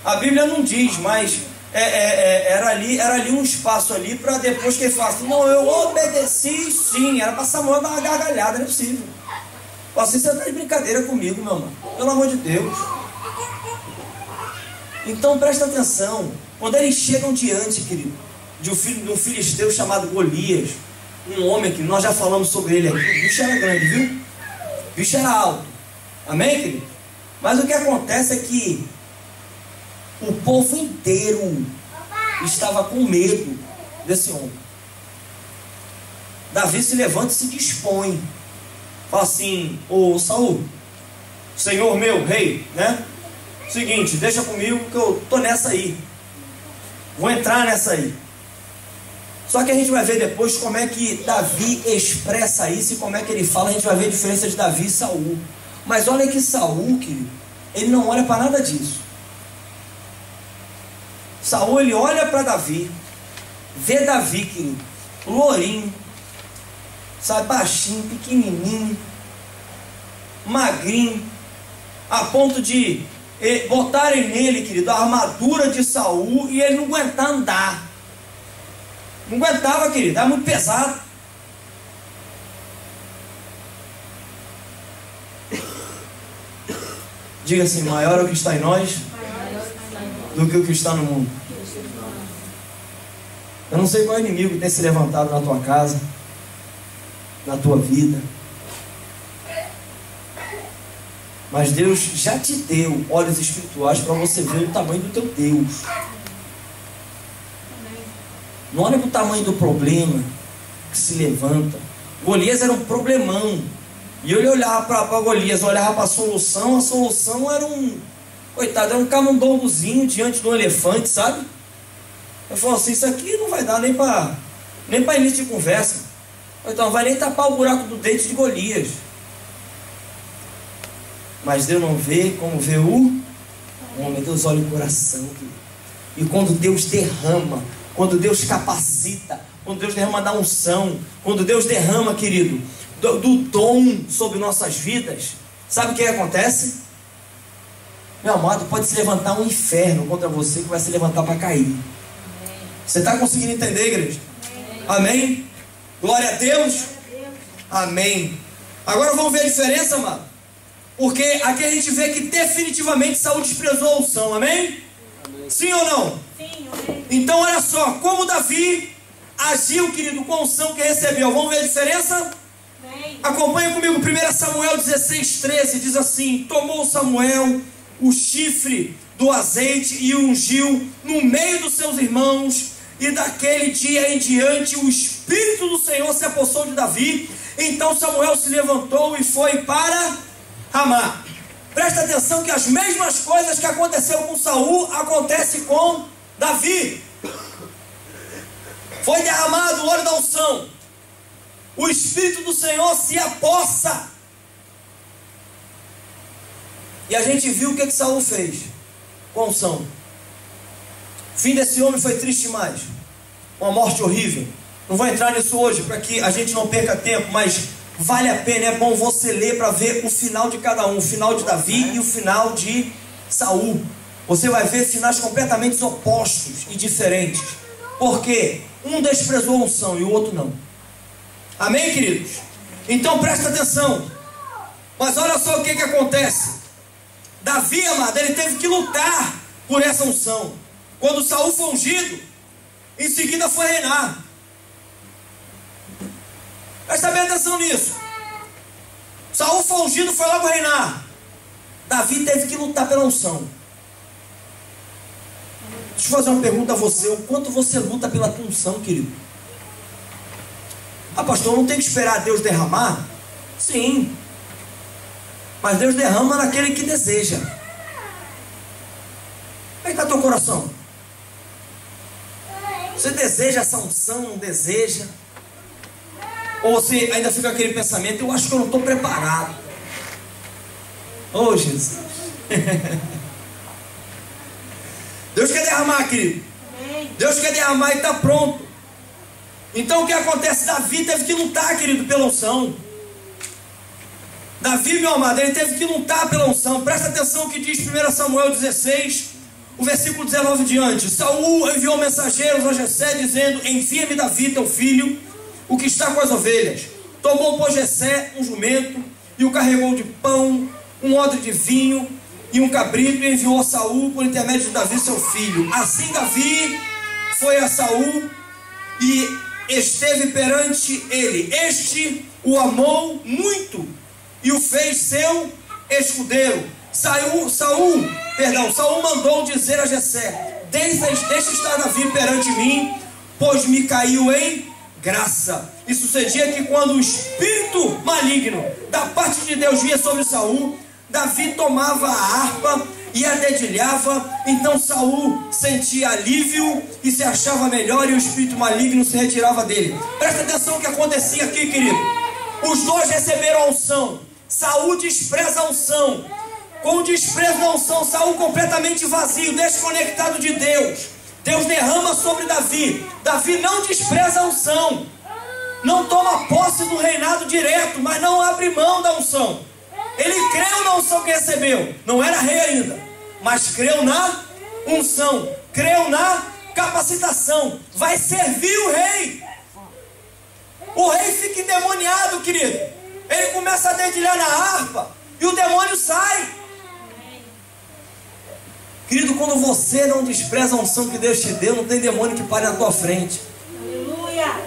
A Bíblia não diz, mas era ali um espaço ali para depois que ele fala assim: não, eu obedeci sim. Era para Samuel dar uma gargalhada, não é possível. Assim, você está de brincadeira comigo, meu irmão, pelo amor de Deus. Então presta atenção. Quando eles chegam diante, querido, de um filisteu chamado Golias, um homem que nós já falamos sobre ele aqui, o bicho era grande, viu? O bicho era alto. Amém, querido? Mas o que acontece é que o povo inteiro estava com medo desse homem. Davi se levanta e se dispõe. Fala assim: ô Saul, Senhor meu, rei, né? Seguinte, deixa comigo que eu tô nessa aí. Vou entrar nessa aí. Só que a gente vai ver depois como é que Davi expressa isso e como é que ele fala. A gente vai ver a diferença de Davi e Saul. Mas olha que Saul, querido, ele não olha para nada disso. Saul, ele olha para Davi, vê Davi, querido, lourinho, sabe, baixinho, pequenininho, magrinho, a ponto de botarem nele, querido, a armadura de Saul e ele não aguentar andar. Não aguentava, querido, era muito pesado. Diga assim: maior é o que está em nós do que o que está no mundo. Eu não sei qual inimigo que tem se levantado na tua casa, na tua vida, mas Deus já te deu olhos espirituais para você ver o tamanho do teu Deus. Não olha para o tamanho do problema que se levanta. Golias era um problemão. E ele olhava para Golias, olhava para a solução era coitado, era um camundongozinho diante de um elefante, sabe? Eu falo assim: isso aqui não vai dar nem para início de conversa. Então não vai nem tapar o buraco do dente de Golias. Mas Deus não vê como vê o homem. Deus olha o coração. E quando Deus derrama, quando Deus capacita, quando Deus derrama da unção, quando Deus derrama, querido, do dom sobre nossas vidas, sabe o que acontece? Meu amado, pode se levantar um inferno contra você que vai se levantar para cair. Você está conseguindo entender, igreja? Amém? Glória a Deus. Amém. Agora vamos ver a diferença, amado. Porque aqui a gente vê que definitivamente Saul desprezou a unção. Amém? Sim ou não? Sim. Então olha só, como Davi agiu, querido, com a unção que recebeu. Vamos ver a diferença? Acompanha comigo 1 Samuel 16:13, diz assim: tomou Samuel o chifre do azeite e o ungiu no meio dos seus irmãos, e daquele dia em diante o Espírito do Senhor se apossou de Davi. Então Samuel se levantou e foi para Ramá. Presta atenção que as mesmas coisas que aconteceu com Saul acontecem com Davi. Foi derramado o óleo da unção, o Espírito do Senhor se apossa. E a gente viu o que Saul fez com a unção. O fim desse homem foi triste demais, uma morte horrível. Não vou entrar nisso hoje para que a gente não perca tempo, mas vale a pena, é bom você ler para ver o final de cada um, o final de Davi e o final de Saul. Você vai ver finais completamente opostos e diferentes, porque um desprezou a unção e o outro não. Amém, queridos? Então presta atenção. Mas olha só o que acontece. Davi, amado, ele teve que lutar por essa unção. Quando Saul foi ungido, em seguida foi reinar. Presta bem atenção nisso. Saul foi ungido, foi logo reinar. Davi teve que lutar pela unção. Deixa eu fazer uma pergunta a você: o quanto você luta pela tua unção, querido? Ah, pastor, não tem que esperar Deus derramar? Sim. Mas Deus derrama naquele que deseja. Como é que está teu coração? Você deseja essa unção, não deseja? Ou você ainda fica com aquele pensamento: eu acho que eu não estou preparado. Oh, Jesus. Deus quer derramar, querido. Deus quer derramar e está pronto. Então o que acontece? Davi teve que lutar, querido, pela unção. Davi, meu amado, ele teve que lutar pela unção. Presta atenção o que diz 1 Samuel 16, o versículo 19 diante. Saul enviou mensageiros a Jessé, dizendo: envia-me Davi, teu filho, o que está com as ovelhas. Tomou, pois, Jessé um jumento e o carregou de pão, um odre de vinho e um cabrito, e enviou a Saul por intermédio de Davi, seu filho. Assim Davi foi a Saul e esteve perante ele. Este o amou muito e o fez seu escudeiro. Saul mandou dizer a Jessé: deixa estar Davi perante mim, pois me caiu em graça. E sucedia que quando o espírito maligno da parte de Deus vinha sobre Saul, Davi tomava a harpa e a dedilhava. Então Saul sentia alívio e se achava melhor, e o espírito maligno se retirava dele. Presta atenção no que acontecia aqui, querido. Os dois receberam a unção. Saul despreza a unção. Com o desprezo da unção, Saul completamente vazio, desconectado de Deus. Deus derrama sobre Davi. Davi não despreza a unção, não toma posse do reinado direto, mas não abre mão da unção. Ele creu na unção que recebeu. Não era rei ainda, mas creu na unção, creu na capacitação. Vai servir o rei. O rei fica endemoniado, querido. Ele começa a dedilhar na harpa e o demônio sai. Querido, quando você não despreza a unção que Deus te deu, não tem demônio que pare na tua frente. Aleluia.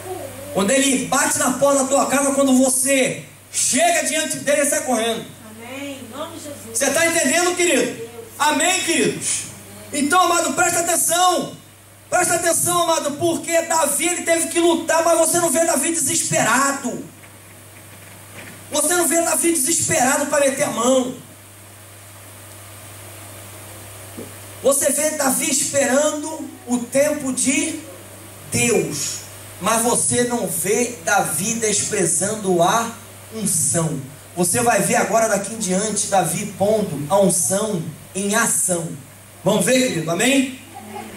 Quando ele bate na porta da tua casa, quando você chega diante dele, ele sai correndo. Amém. Em nome de Jesus. Você está entendendo, querido? Amém, queridos? Então, amado, presta atenção. Presta atenção, amado, porque Davi, ele teve que lutar, mas você não vê Davi desesperado. Você não vê Davi desesperado para meter a mão. Você vê Davi esperando o tempo de Deus, mas você não vê Davi desprezando a unção. Você vai ver agora daqui em diante Davi pondo a unção em ação. Vamos ver, querido? Amém?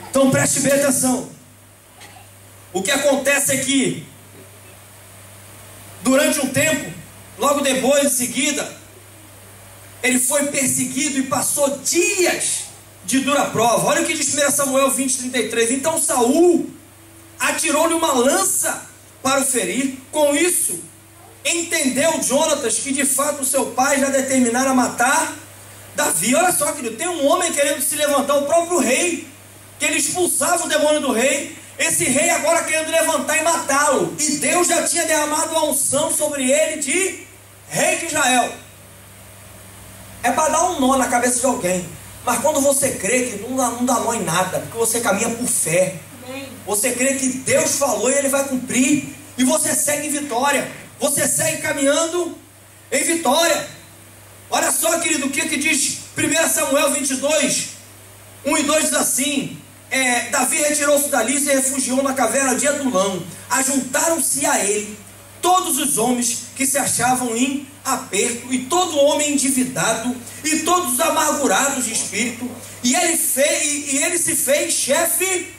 Então preste bem atenção. O que acontece é que durante um tempo, logo depois, em seguida, ele foi perseguido e passou dias de dura prova. Olha o que diz 1 Samuel 20:33. Então Saul atirou-lhe uma lança para o ferir. Com isso, entendeu Jonatas que de fato o seu pai já determinara matar Davi. Olha só, querido, tem um homem querendo se levantar, o próprio rei, que ele expulsava o demônio do rei. Esse rei agora querendo levantar e matá-lo. E Deus já tinha derramado a unção sobre ele de rei de Israel. É para dar um nó na cabeça de alguém. Mas quando você crê que não dá nó em nada, porque você caminha por fé. Amém. Você crê que Deus falou e Ele vai cumprir. E você segue em vitória. Você segue caminhando em vitória. Olha só, querido, o que diz 1 Samuel 22, 1 e 2 diz assim: Davi retirou-se dali e se refugiou na caverna de Adulão. Ajuntaram-se a ele todos os homens que se achavam em aperto, e todo homem endividado, e todos amargurados de espírito, e ele se fez chefe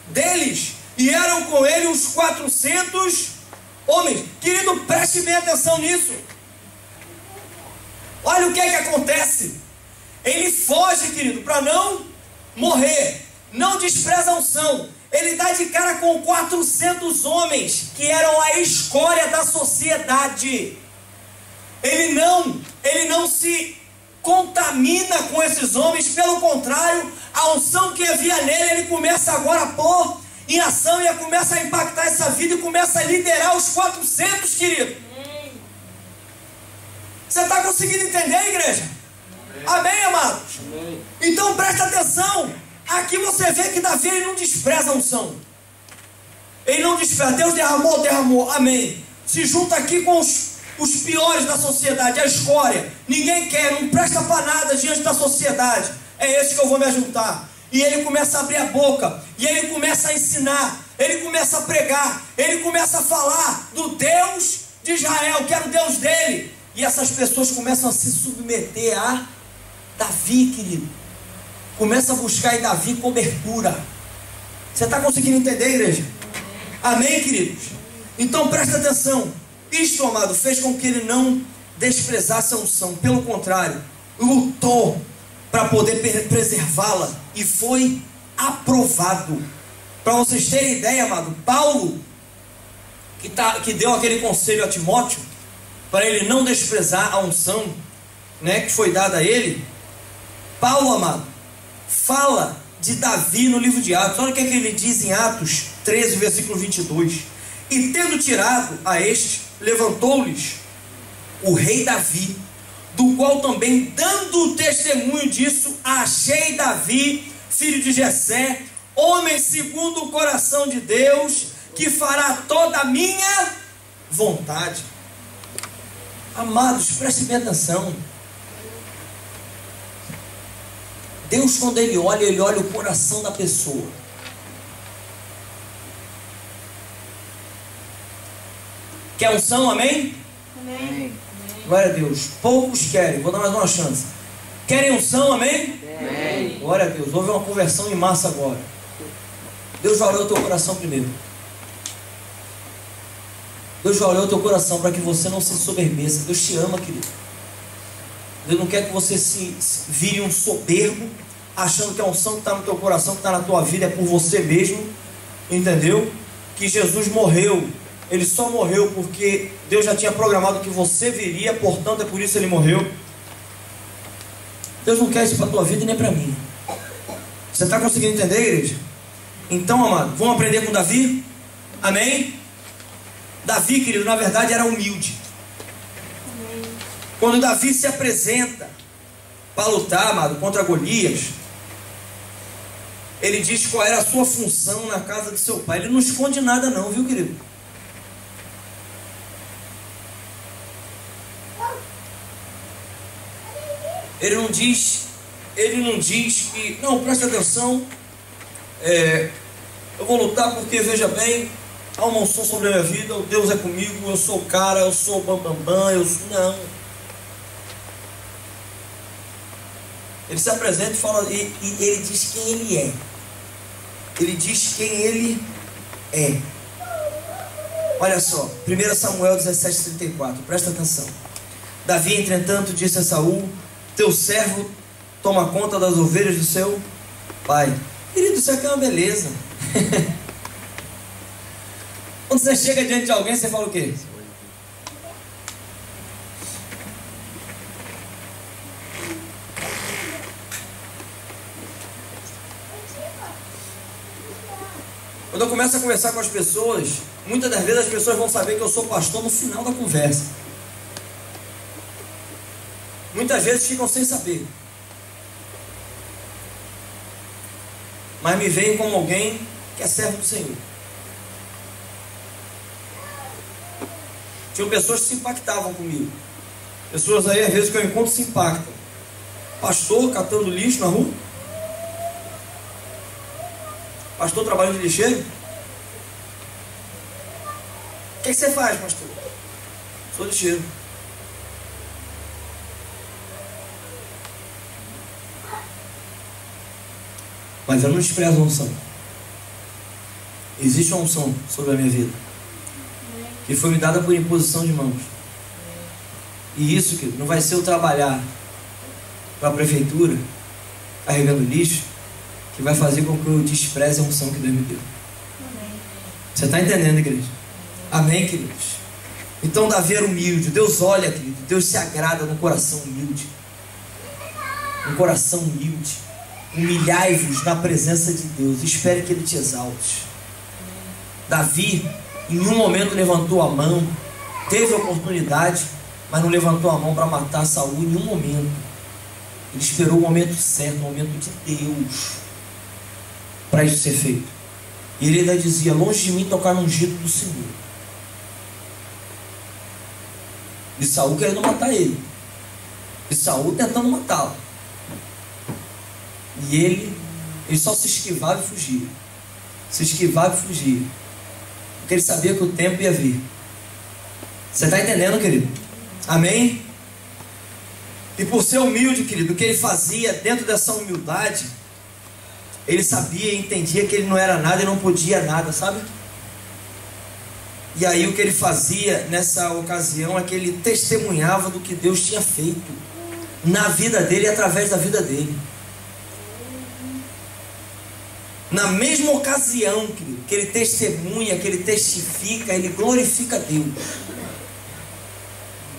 deles, e eram com ele uns 400 homens. Querido, preste bem atenção nisso. Olha o que acontece. Ele foge, querido, para não morrer. Não despreza a unção. Ele dá de cara com 400 homens que eram a escória da sociedade. Ele não se contamina com esses homens. Pelo contrário, a unção que havia nele, ele começa agora a pôr em ação, e começa a impactar essa vida e começa a liderar os 400, querido. Você está conseguindo entender, igreja? Amém, amados? Amém. Então presta atenção. Aqui você vê que Davi, ele não despreza a unção. Ele não despreza. Deus derramou. Amém. Se junta aqui com os piores da sociedade, a escória. Ninguém quer, não presta para nada diante da sociedade. É esse que eu vou me juntar. E ele começa a abrir a boca. E ele começa a ensinar. Ele começa a pregar. Ele começa a falar do Deus de Israel, que era o Deus dele. E essas pessoas começam a se submeter a Davi, querido. Começa a buscar em Davi cobertura. Você está conseguindo entender, igreja? Amém, queridos? Então presta atenção. Isto, amado, fez com que ele não desprezasse a unção. Pelo contrário, lutou para poder preservá-la, e foi aprovado. Para vocês terem ideia, amado, Paulo, que deu aquele conselho a Timóteo, para ele não desprezar a unção, que foi dada a ele. Paulo, amado, fala de Davi no livro de Atos. Olha o que ele diz em Atos 13, versículo 22. E tendo tirado a estes, levantou-lhes o rei Davi, do qual também, dando testemunho disso, achei Davi, filho de Jessé, homem segundo o coração de Deus, que fará toda a minha vontade. Amados, prestem bem atenção. Deus, quando Ele olha o coração da pessoa. Quer unção, amém? Amém. Glória a Deus. Poucos querem, vou dar mais uma chance. Querem unção, amém? Amém. Glória a Deus. Houve uma conversão em massa agora. Deus vai olhar o teu coração primeiro. Deus vai olhar o teu coração para que você não se soberbeça. Deus te ama, querido. Deus não quer que você se vire um soberbo, achando que a unção que está no teu coração, que está na tua vida, é por você mesmo. Entendeu? Que Jesus morreu. Ele só morreu porque Deus já tinha programado que você viria, portanto é por isso que Ele morreu. Deus não quer isso para a tua vida e nem para mim. Você está conseguindo entender, igreja? Então, amado, vamos aprender com Davi? Amém? Davi, querido, na verdade era humilde. Quando Davi se apresenta para lutar, amado, contra Golias, ele diz qual era a sua função na casa de seu pai. Ele não esconde nada não, viu, querido? Ele não diz que, não, presta atenção, eu vou lutar porque, veja bem, há uma unção sobre a minha vida, o Deus é comigo, eu sou o cara, eu sou o bambambam, não. Ele se apresenta e fala, e ele diz quem ele é. Ele diz quem ele é. Olha só, 1 Samuel 17:34, presta atenção. Davi, entretanto, disse a Saul: teu servo toma conta das ovelhas do seu pai. Querido, isso aqui é uma beleza. Quando você chega diante de alguém, você fala o quê? Quando eu começo a conversar com as pessoas, muitas das vezes as pessoas vão saber que eu sou pastor no final da conversa. Muitas vezes ficam sem saber. Mas me veem como alguém que é servo do Senhor. Tinham pessoas que se impactavam comigo. Pessoas aí, às vezes, que eu encontro se impactam. Pastor catando lixo na rua. Pastor trabalhando de lixeiro. O que você faz, pastor? Sou lixeiro. Mas eu não desprezo a unção. Existe uma unção sobre a minha vida, que foi me dada por imposição de mãos. E isso, que não vai ser eu trabalhar para a prefeitura carregando lixo que vai fazer com que eu despreze a unção que Deus me deu. Você está entendendo, igreja? Amém, queridos? Então Davi era humilde. Deus olha, querido, Deus se agrada no coração humilde. Um coração humilde. Humilhai-vos na presença de Deus. Espere que Ele te exalte. Davi, em um momento, levantou a mão. Teve a oportunidade, mas não levantou a mão para matar Saul em nenhum momento. Ele esperou o momento certo, o momento de Deus, para isso ser feito. E ele ainda dizia: longe de mim tocar no ungido do Senhor. E Saul querendo matar ele. E Saul tentando matá-lo. E ele só se esquivava e fugia. Se esquivava e fugia. Porque ele sabia que o tempo ia vir. Você está entendendo, querido? Amém? E por ser humilde, querido, o que ele fazia dentro dessa humildade, ele sabia e entendia que ele não era nada e não podia nada, sabe? E aí o que ele fazia nessa ocasião é que ele testemunhava do que Deus tinha feito na vida dele e através da vida dele. Na mesma ocasião, querido, que ele testemunha, que ele testifica, ele glorifica a Deus.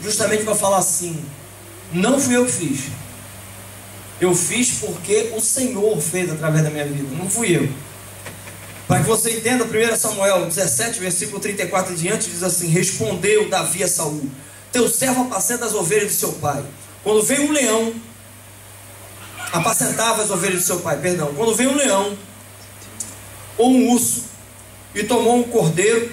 Justamente para falar assim: não fui eu que fiz. Eu fiz porque o Senhor fez através da minha vida, não fui eu. Para que você entenda, 1 Samuel 17, versículo 34 e diante, diz assim: respondeu Davi a Saul: teu servo apacenta as ovelhas de seu pai. Quando veio um leão, apacentava as ovelhas de seu pai, perdão. Quando veio um leão ou um urso e tomou um cordeiro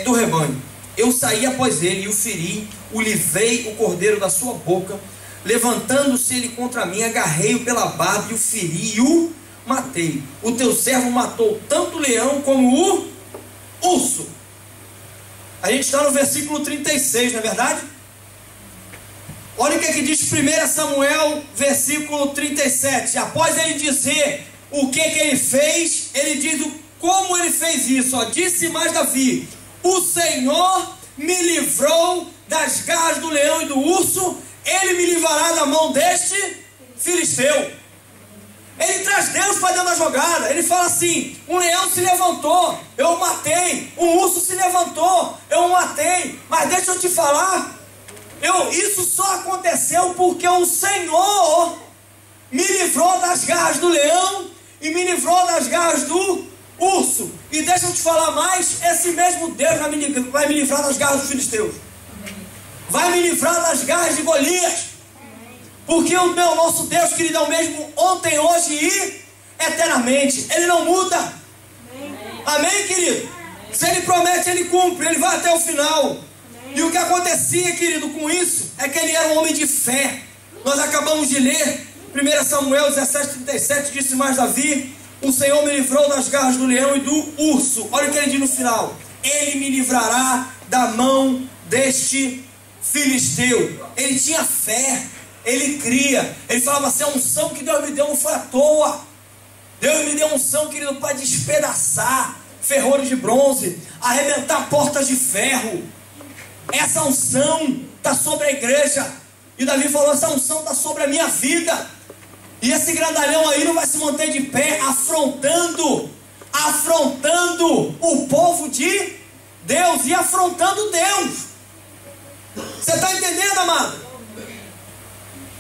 do rebanho, eu saí após ele e o feri, o livrei o cordeiro da sua boca, Levantando-se ele contra mim, agarrei-o pela barba e o feri e o matei. O teu servo matou tanto o leão como o urso. A gente está no versículo 36, não é verdade? Olha o que diz 1 Samuel, versículo 37. Após ele dizer o que ele fez, ele diz como ele fez isso. Disse mais Davi: o Senhor me livrou das garras do leão e do urso, ele me livrará da mão deste filisteu. Ele traz Deus para dentro da jogada. Ele fala assim: um leão se levantou, eu o matei. Um urso se levantou, eu o matei. Mas deixa eu te falar, isso só aconteceu porque o Senhor me livrou das garras do leão e me livrou das garras do urso. E deixa eu te falar mais, esse mesmo Deus vai me livrar das garras dos filisteus. Vai me livrar das garras de Golias. Porque o nosso Deus, querido, é o mesmo ontem, hoje e eternamente. Ele não muda. Amém, querido? Se ele promete, ele cumpre. Ele vai até o final. E o que acontecia, querido, com isso, é que ele era um homem de fé. Nós acabamos de ler 1 Samuel 17:37, disse mais Davi: o Senhor me livrou das garras do leão e do urso. Olha o que ele diz no final: ele me livrará da mão deste filisteu. Ele tinha fé, ele cria, ele falava assim: a unção que Deus me deu não foi à toa. Deus me deu unção, querido, para despedaçar ferrolhos de bronze, arrebentar portas de ferro. Essa unção está sobre a igreja. E Davi falou: essa unção está sobre a minha vida. E esse grandalhão aí não vai se manter de pé, afrontando o povo de Deus e afrontando Deus. Você está entendendo, amado?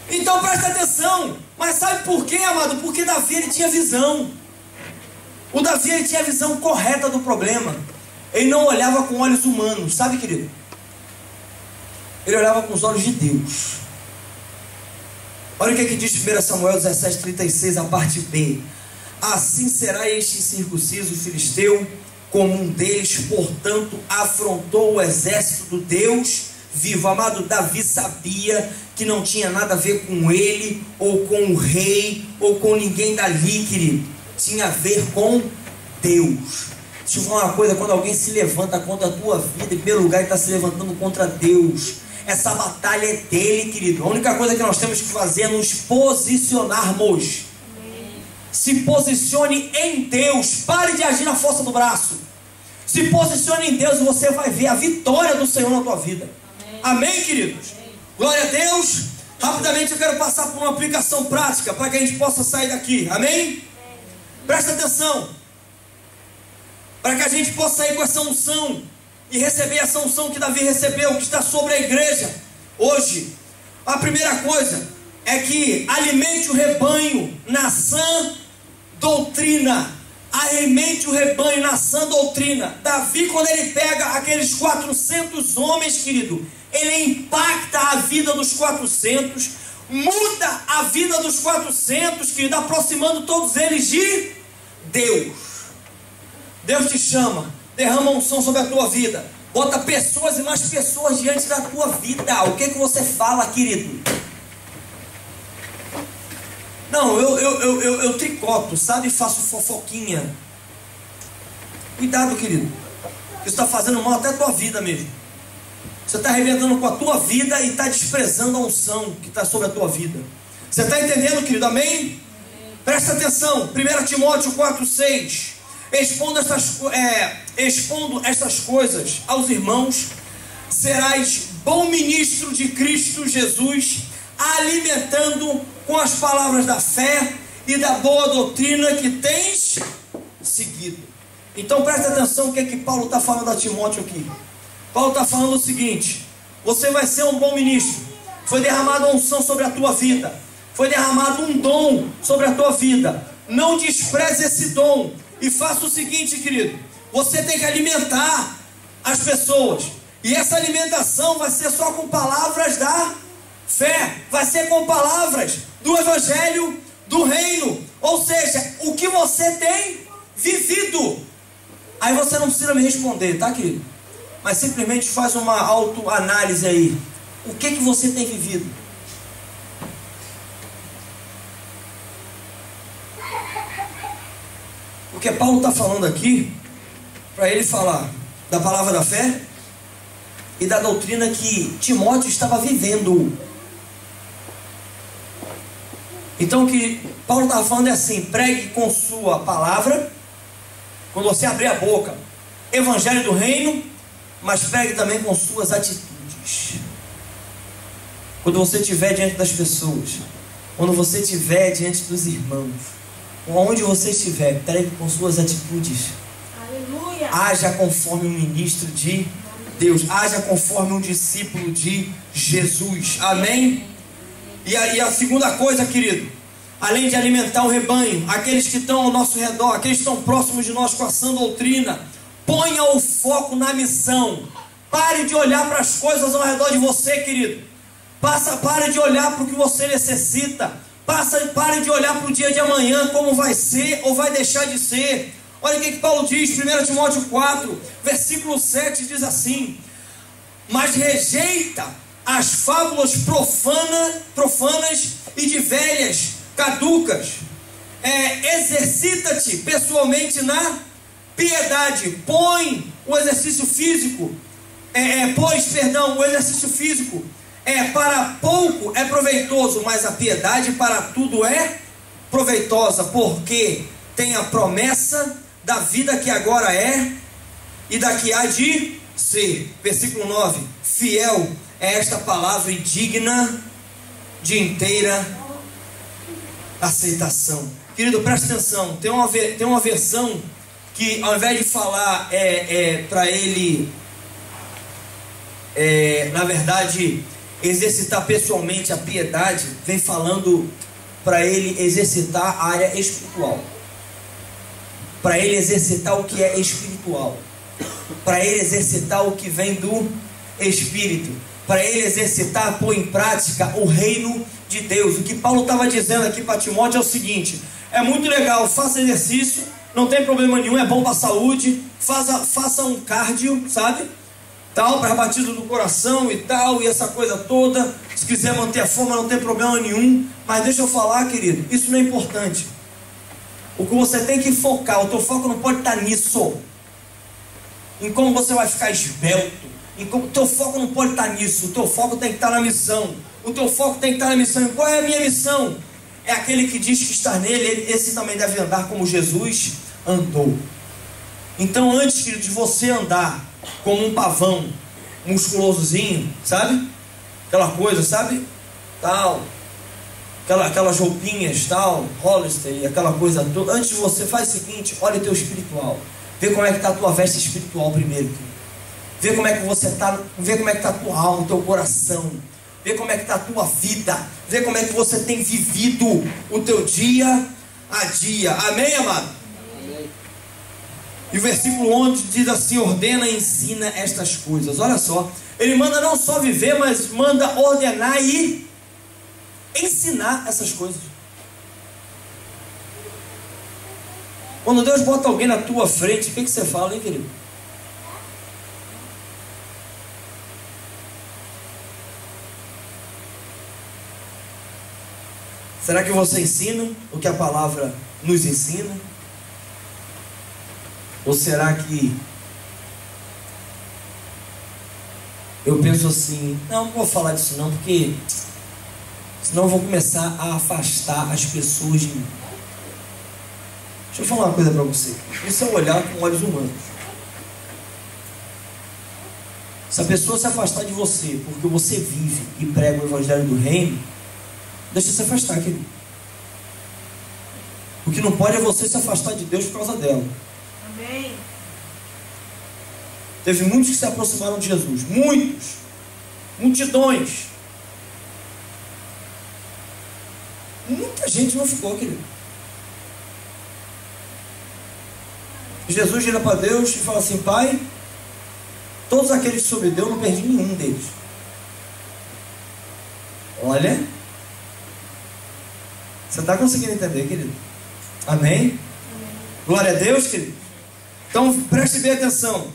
Então presta atenção. Mas sabe por quê, amado? Porque Davi, ele tinha visão. O Davi, ele tinha a visão correta do problema. Ele não olhava com olhos humanos, sabe, querido? Ele olhava com os olhos de Deus. Olha o que diz 1 Samuel 17:36, a parte B: assim será este incircunciso filisteu como um deles, portanto afrontou o exército do Deus vivo. Amado, Davi sabia que não tinha nada a ver com ele, ou com o rei, ou com ninguém dali, querido. Tinha a ver com Deus. Deixa eu falar uma coisa: quando alguém se levanta contra a tua vida, em primeiro lugar ele está se levantando contra Deus. Essa batalha é dele, querido. A única coisa que nós temos que fazer é nos posicionarmos. Se posicione em Deus. Pare de agir na força do braço. Se posicione em Deus e você vai ver a vitória do Senhor na tua vida. Amém, queridos? Glória a Deus. Rapidamente eu quero passar por uma aplicação prática para que a gente possa sair daqui. Amém? Presta atenção. Para que a gente possa sair com essa unção e receber essa unção que Davi recebeu, que está sobre a igreja hoje. A primeira coisa é que alimente o rebanho na sã doutrina. Alimente o rebanho na sã doutrina. Davi, quando ele pega aqueles 400 homens, querido, ele impacta a vida dos 400, muda a vida dos 400, querido, aproximando todos eles de Deus. Deus te chama, derrama unção sobre a tua vida, bota pessoas e mais pessoas diante da tua vida. O que você fala, querido? Não, eu tricoto, sabe? Faço fofoquinha. Cuidado, querido. Isso está fazendo mal até a tua vida mesmo. Você está arrebentando com a tua vida e está desprezando a unção que está sobre a tua vida. Você está entendendo, querido? Amém? Presta atenção. 1 Timóteo 4:6. Expondo estas coisas aos irmãos, serás bom ministro de Cristo Jesus, alimentando com as palavras da fé e da boa doutrina que tens seguido. Então presta atenção o que é que Paulo está falando a Timóteo aqui. Paulo está falando o seguinte: você vai ser um bom ministro. Foi derramada uma unção sobre a tua vida, foi derramado um dom sobre a tua vida. Não despreze esse dom. E faça o seguinte, querido: você tem que alimentar as pessoas. E essa alimentação vai ser só com palavras da fé, vai ser com palavras do evangelho do reino. Ou seja, o que você tem vivido. Aí você não precisa me responder, tá, querido? Mas simplesmente faz uma autoanálise aí. O que você tem vivido? Porque Paulo está falando aqui, para ele falar da palavra da fé e da doutrina que Timóteo estava vivendo. Então o que Paulo estava falando é assim: pregue com sua palavra, quando você abrir a boca, evangelho do reino, mas pregue também com suas atitudes. Quando você estiver diante das pessoas, quando você estiver diante dos irmãos, onde você estiver, pregue com suas atitudes. Aleluia. Haja conforme um ministro de Deus, haja conforme um discípulo de Jesus. Amém? E a segunda coisa, querido, além de alimentar o rebanho, aqueles que estão ao nosso redor, aqueles que estão próximos de nós com a sã doutrina, ponha o foco na missão. Pare de olhar para as coisas ao redor de você, querido. Pare de olhar para o que você necessita. Pare de olhar para o dia de amanhã, como vai ser ou vai deixar de ser. Olha o que Paulo diz, 1 Timóteo 4, versículo 7, diz assim: mas rejeita as fábulas profanas e de velhas, caducas. Exercita-te pessoalmente na piedade. Põe o exercício físico. O exercício físico para pouco é proveitoso, mas a piedade para tudo é proveitosa, porque tem a promessa da vida que agora é e da que há de ser. Versículo 9: fiel é esta palavra e digna de inteira aceitação. Querido, presta atenção. Tem uma versão que, ao invés de falar para ele, na verdade, exercitar pessoalmente a piedade, vem falando para ele exercitar a área espiritual, para ele exercitar o que é espiritual, para ele exercitar o que vem do Espírito, para ele exercitar, pôr em prática o reino de Deus. O que Paulo estava dizendo aqui para Timóteo é o seguinte: é muito legal, faça exercício, não tem problema nenhum, é bom para a saúde, faça um cardio, sabe? Tal, para batismo do coração e tal, e essa coisa toda. Se quiser manter a forma, não tem problema nenhum. Mas deixa eu falar, querido, isso não é importante. O que você tem que focar, o teu foco não pode estar nisso, em como você vai ficar esbelto. O teu foco não pode estar nisso. O teu foco tem que estar na missão. O teu foco tem que estar na missão. E qual é a minha missão? É aquele que diz que está nele, esse também deve andar como Jesus andou. Então, antes, querido, de você andar como um pavão musculosozinho, sabe? Aquela coisa, sabe? Tal, aquelas roupinhas, tal, Hollister e aquela coisa toda. Antes de você, faz o seguinte: olha o teu espiritual. Vê como é que está a tua veste espiritual primeiro, querido. Vê como é que você está, vê como é que está a tua alma, o teu coração. Vê como é que está a tua vida. Vê como é que você tem vivido o teu dia a dia. Amém, amado? Amém. E o versículo 11 diz assim: ordena e ensina estas coisas. Olha só, ele manda não só viver, mas manda ordenar e ensinar essas coisas. Quando Deus bota alguém na tua frente, o que você fala, hein, querido? Será que você ensina o que a palavra nos ensina? Ou será que eu penso assim: não vou falar disso não, porque senão eu vou começar a afastar as pessoas de mim. Deixa eu falar uma coisa para você. Isso é olhar com olhos humanos. Se a pessoa se afastar de você porque você vive e prega o evangelho do reino, deixa se afastar, querido. O que não pode é você se afastar de Deus por causa dela. Amém. Teve muitos que se aproximaram de Jesus. Muitos. Multidões. Muita gente não ficou, querido. Jesus vira para Deus e fala assim: Pai, todos aqueles que soube Deus, não perdi nenhum deles. Olha, você está conseguindo entender, querido? Amém? Amém? Glória a Deus, querido. Então preste bem atenção.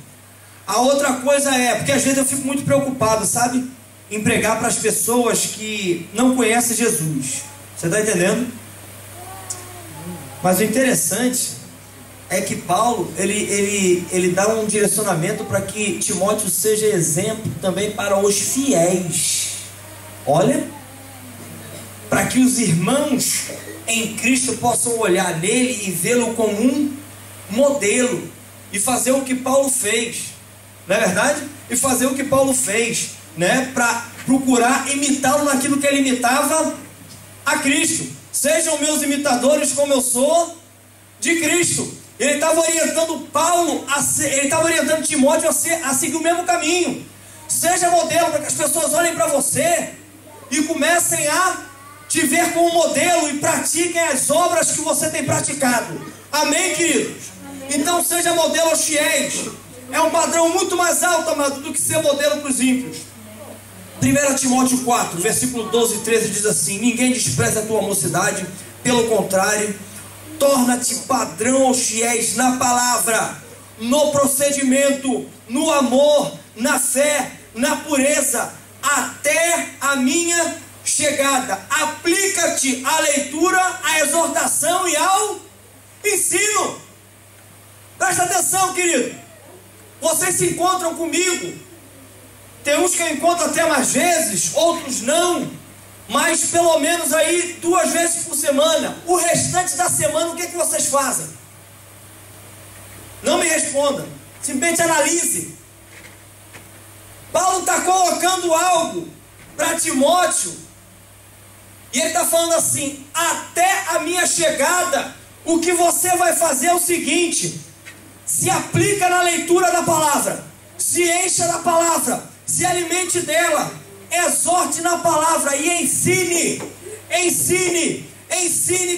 A outra coisa porque às vezes eu fico muito preocupado, sabe, em pregar para as pessoas que não conhecem Jesus. Você está entendendo? Mas o interessante é que Paulo, ele dá um direcionamento para que Timóteo seja exemplo também para os fiéis. Olha, para que os irmãos em Cristo possam olhar nele e vê-lo como um modelo e fazer o que Paulo fez, não é verdade? E fazer o que Paulo fez, né? Para procurar imitá-lo naquilo que ele imitava a Cristo. Sejam meus imitadores como eu sou de Cristo. Ele estava orientando ele estava orientando Timóteo a seguir o mesmo caminho. Seja modelo para que as pessoas olhem para você e comecem a te ver como modelo e pratiquem as obras que você tem praticado. Amém, queridos? Amém. Então seja modelo aos fiéis. É um padrão muito mais alto, amado, do que ser modelo para os ímpios. 1 Timóteo 4, versículo 12 e 13 diz assim: ninguém despreza a tua mocidade, pelo contrário, torna-te padrão aos fiéis na palavra, no procedimento, no amor, na fé, na pureza, até a minha chegada. Aplica-te à leitura, à exortação e ao ensino. Presta atenção, querido. Vocês se encontram comigo. Tem uns que eu encontro até mais vezes, outros não, mas pelo menos aí 2 vezes por semana. O restante da semana, o que vocês fazem? Não me respondam, simplesmente analise. Paulo está colocando algo para Timóteo, e ele está falando assim: até a minha chegada, o que você vai fazer é o seguinte: se aplica na leitura da palavra, se encha da palavra, se alimente dela, exorte na palavra e ensine,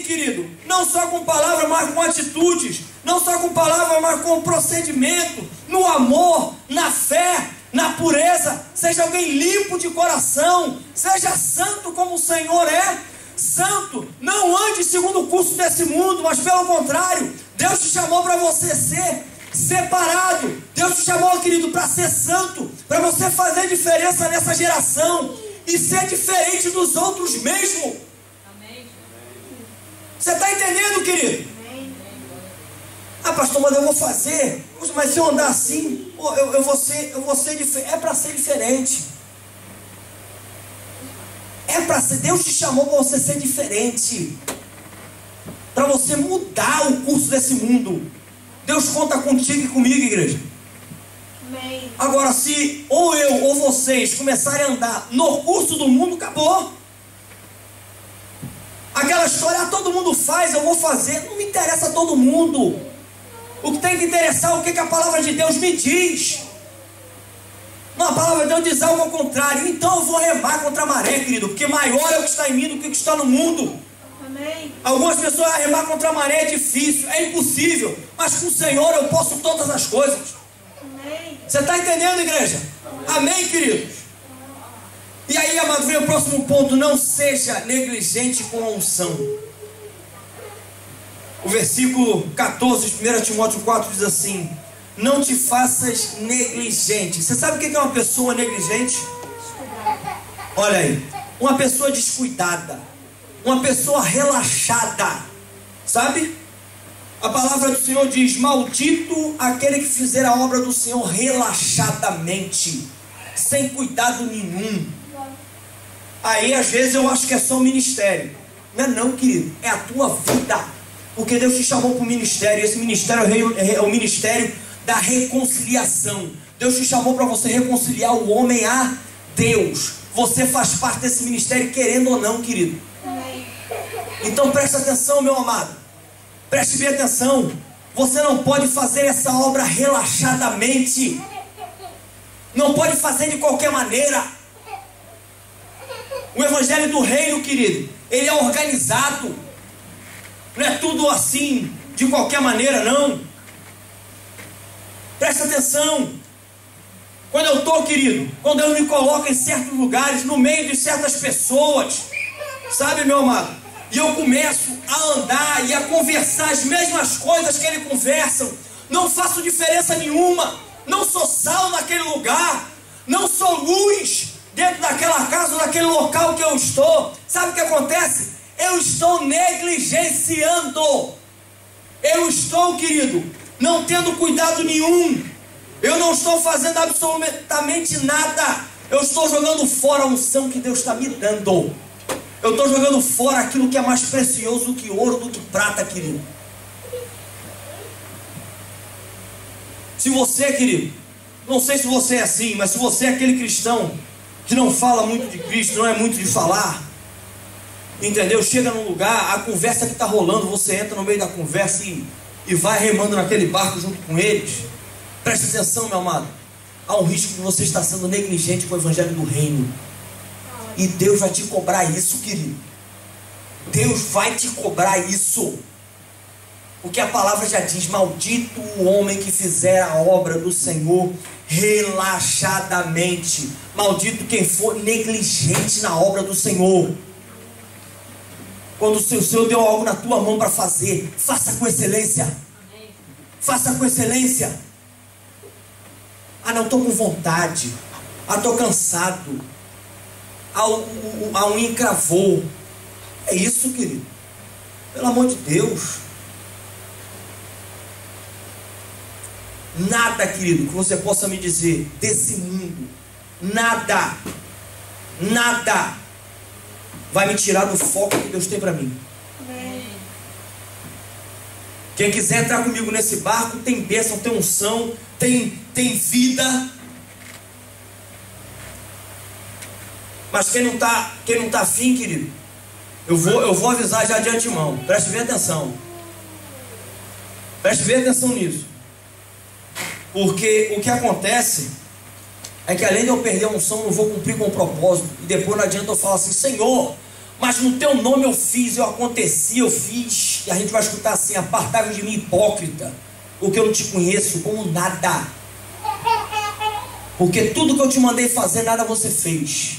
querido, não só com palavra, mas com atitudes, não só com palavra, mas com procedimento, no amor, na fé, na pureza. Seja alguém limpo de coração, seja santo como o Senhor é santo. Não ande segundo o curso desse mundo, mas pelo contrário, Deus te chamou para você ser separado. Deus te chamou, querido, para ser santo, para você fazer diferença nessa geração e ser diferente dos outros mesmo. Amém. Você está entendendo, querido? Amém. Ah, pastor, mas eu vou fazer. Mas se eu andar assim, eu vou ser diferente. É para ser diferente. É para ser. Deus te chamou para você ser diferente, para você mudar o curso desse mundo. Deus conta contigo e comigo, igreja. Amém. Agora, se ou eu ou vocês começarem a andar no curso do mundo, acabou. Aquela história, todo mundo faz, eu vou fazer. Não me interessa todo mundo. O que tem que interessar é o que a palavra de Deus me diz. Não, a palavra de Deus diz algo ao contrário. Então eu vou remar contra a maré, querido, porque maior é o que está em mim do que o que está no mundo. Amém. Algumas pessoas remar contra a maré é difícil, é impossível, mas com o Senhor eu posso todas as coisas. Amém. Você está entendendo, igreja? Amém, queridos? E aí, amado, vem o próximo ponto: não seja negligente com a unção. O versículo 14 de 1 Timóteo 4 diz assim: não te faças negligente. Você sabe o que é uma pessoa negligente? Olha aí, uma pessoa descuidada, uma pessoa relaxada, sabe? A palavra do Senhor diz: maldito aquele que fizer a obra do Senhor relaxadamente, sem cuidado nenhum. Aí às vezes eu acho que é só o ministério. Não é não, querido, é a tua vida. Porque Deus te chamou para o ministério. Esse ministério é o ministério da reconciliação. Deus te chamou para você reconciliar o homem a Deus. Você faz parte desse ministério, querendo ou não, querido. Então preste atenção, meu amado. Preste bem atenção. Você não pode fazer essa obra relaxadamente. Não pode fazer de qualquer maneira. O evangelho do reino, querido, ele é organizado. Não é tudo assim, de qualquer maneira, não. Presta atenção. Quando eu estou, querido, quando Deus me coloca em certos lugares, no meio de certas pessoas, sabe, meu amado? E eu começo a andar e a conversar as mesmas coisas que ele conversam. Não faço diferença nenhuma. Não sou sal naquele lugar. Não sou luz dentro daquela casa ou daquele local que eu estou. Sabe o que acontece? Eu estou negligenciando. eu estou, querido, não tendo cuidado nenhum. Eu não estou fazendo absolutamente nada. Eu estou jogando fora a unção que Deus está me dando. Eu estou jogando fora aquilo que é mais precioso do que ouro, do que prata, querido. Se você, querido, não sei se você é assim, mas se você é aquele cristão que não fala muito de Cristo, não é muito de falar, entendeu? Chega num lugar, a conversa que está rolando, você entra no meio da conversa e vai remando naquele barco junto com eles. Preste atenção, meu amado. Há um risco de você estar sendo negligente com o evangelho do reino. E Deus vai te cobrar isso, querido. Deus vai te cobrar isso. Porque a palavra já diz: maldito o homem que fizer a obra do Senhor relaxadamente. Maldito quem for negligente na obra do Senhor. Quando o Senhor deu algo na tua mão para fazer, faça com excelência. Faça com excelência. Ah, não, estou com vontade. Ah, estou cansado. A unha encravou. É isso, querido. Pelo amor de Deus. Nada, querido, que você possa me dizer desse mundo, nada vai me tirar do foco que Deus tem para mim. Quem quiser entrar comigo nesse barco, tem bênção, tem unção, tem vida. Mas quem não tá afim, querido, eu vou avisar já de antemão. Preste bem atenção. Preste bem atenção nisso. Porque o que acontece é que além de eu perder a unção, eu não vou cumprir com o propósito. E depois não adianta eu falar assim: Senhor, mas no teu nome eu fiz, eu aconteci, eu fiz. E a gente vai escutar assim: apartai-vos de mim, hipócrita, porque eu não te conheço como nada. Porque tudo que eu te mandei fazer, nada você fez.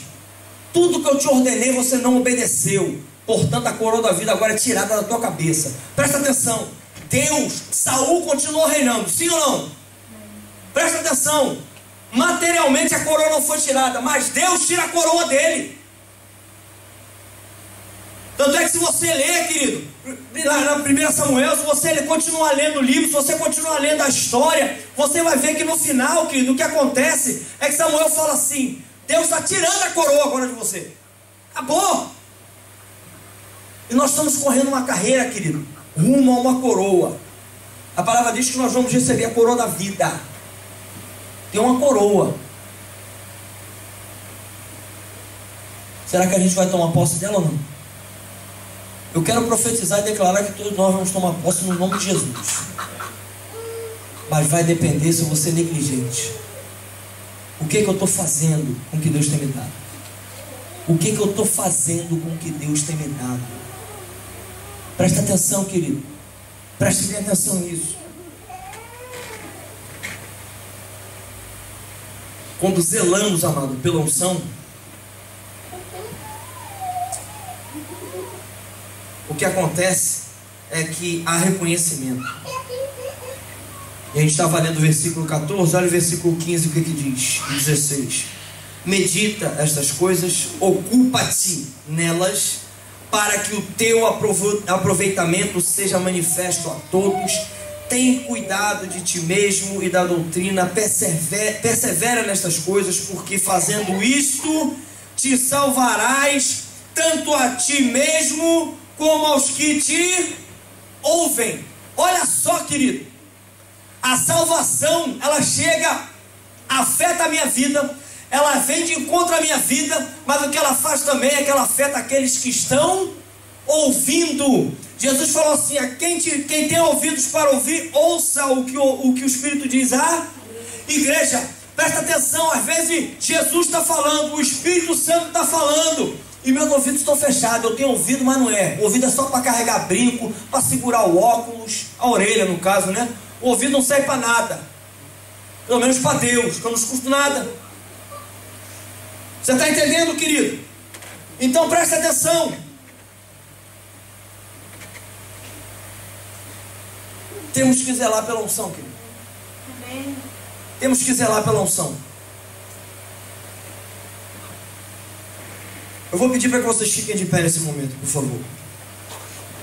Tudo que eu te ordenei, você não obedeceu. Portanto, a coroa da vida agora é tirada da tua cabeça. Presta atenção. Deus, Saul continuou reinando, sim ou não? Presta atenção. Materialmente a coroa não foi tirada, mas Deus tira a coroa dele. Tanto é que se você ler, querido, lá na 1 Samuel, se você continuar lendo o livro, se você continuar lendo a história, você vai ver que no final, querido, o que acontece é que Samuel fala assim: Deus está tirando a coroa agora de você. Acabou. E nós estamos correndo uma carreira, querido, rumo a uma coroa. A palavra diz que nós vamos receber a coroa da vida. Tem uma coroa. Será que a gente vai tomar posse dela ou não? Eu quero profetizar e declarar que todos nós vamos tomar posse no nome de Jesus. Mas vai depender se eu vou ser negligente. O que eu estou fazendo com o que Deus tem me dado? O que eu estou fazendo com o que Deus tem me dado? Presta atenção, querido. Preste bem atenção nisso. Quando zelamos, amado, pela unção, o que acontece é que há reconhecimento. E a gente estava lendo o versículo 14, olha o versículo 15, o que diz? 16. Medita estas coisas, ocupa-te nelas, para que o teu aproveitamento seja manifesto a todos. Tem cuidado de ti mesmo e da doutrina, persevera nestas coisas, porque fazendo isto, te salvarás tanto a ti mesmo, como aos que te ouvem. Olha só, querido, a salvação, ela chega, afeta a minha vida, ela vem de encontro à minha vida, mas o que ela faz também é que ela afeta aqueles que estão ouvindo. Jesus falou assim: quem tem ouvidos para ouvir, ouça o que o Espírito diz à igreja. Presta atenção, às vezes Jesus está falando, o Espírito Santo está falando, e meus ouvidos estão fechados. Eu tenho ouvido, mas não é. O ouvido é só para carregar brinco, para segurar o óculos, a orelha no caso, né? O ouvido não serve para nada, pelo menos para Deus, que eu não escuto nada. Você está entendendo, querido? Então presta atenção. Temos que zelar pela unção, querido. Amém. Temos que zelar pela unção. Eu vou pedir para que vocês fiquem de pé nesse momento, por favor.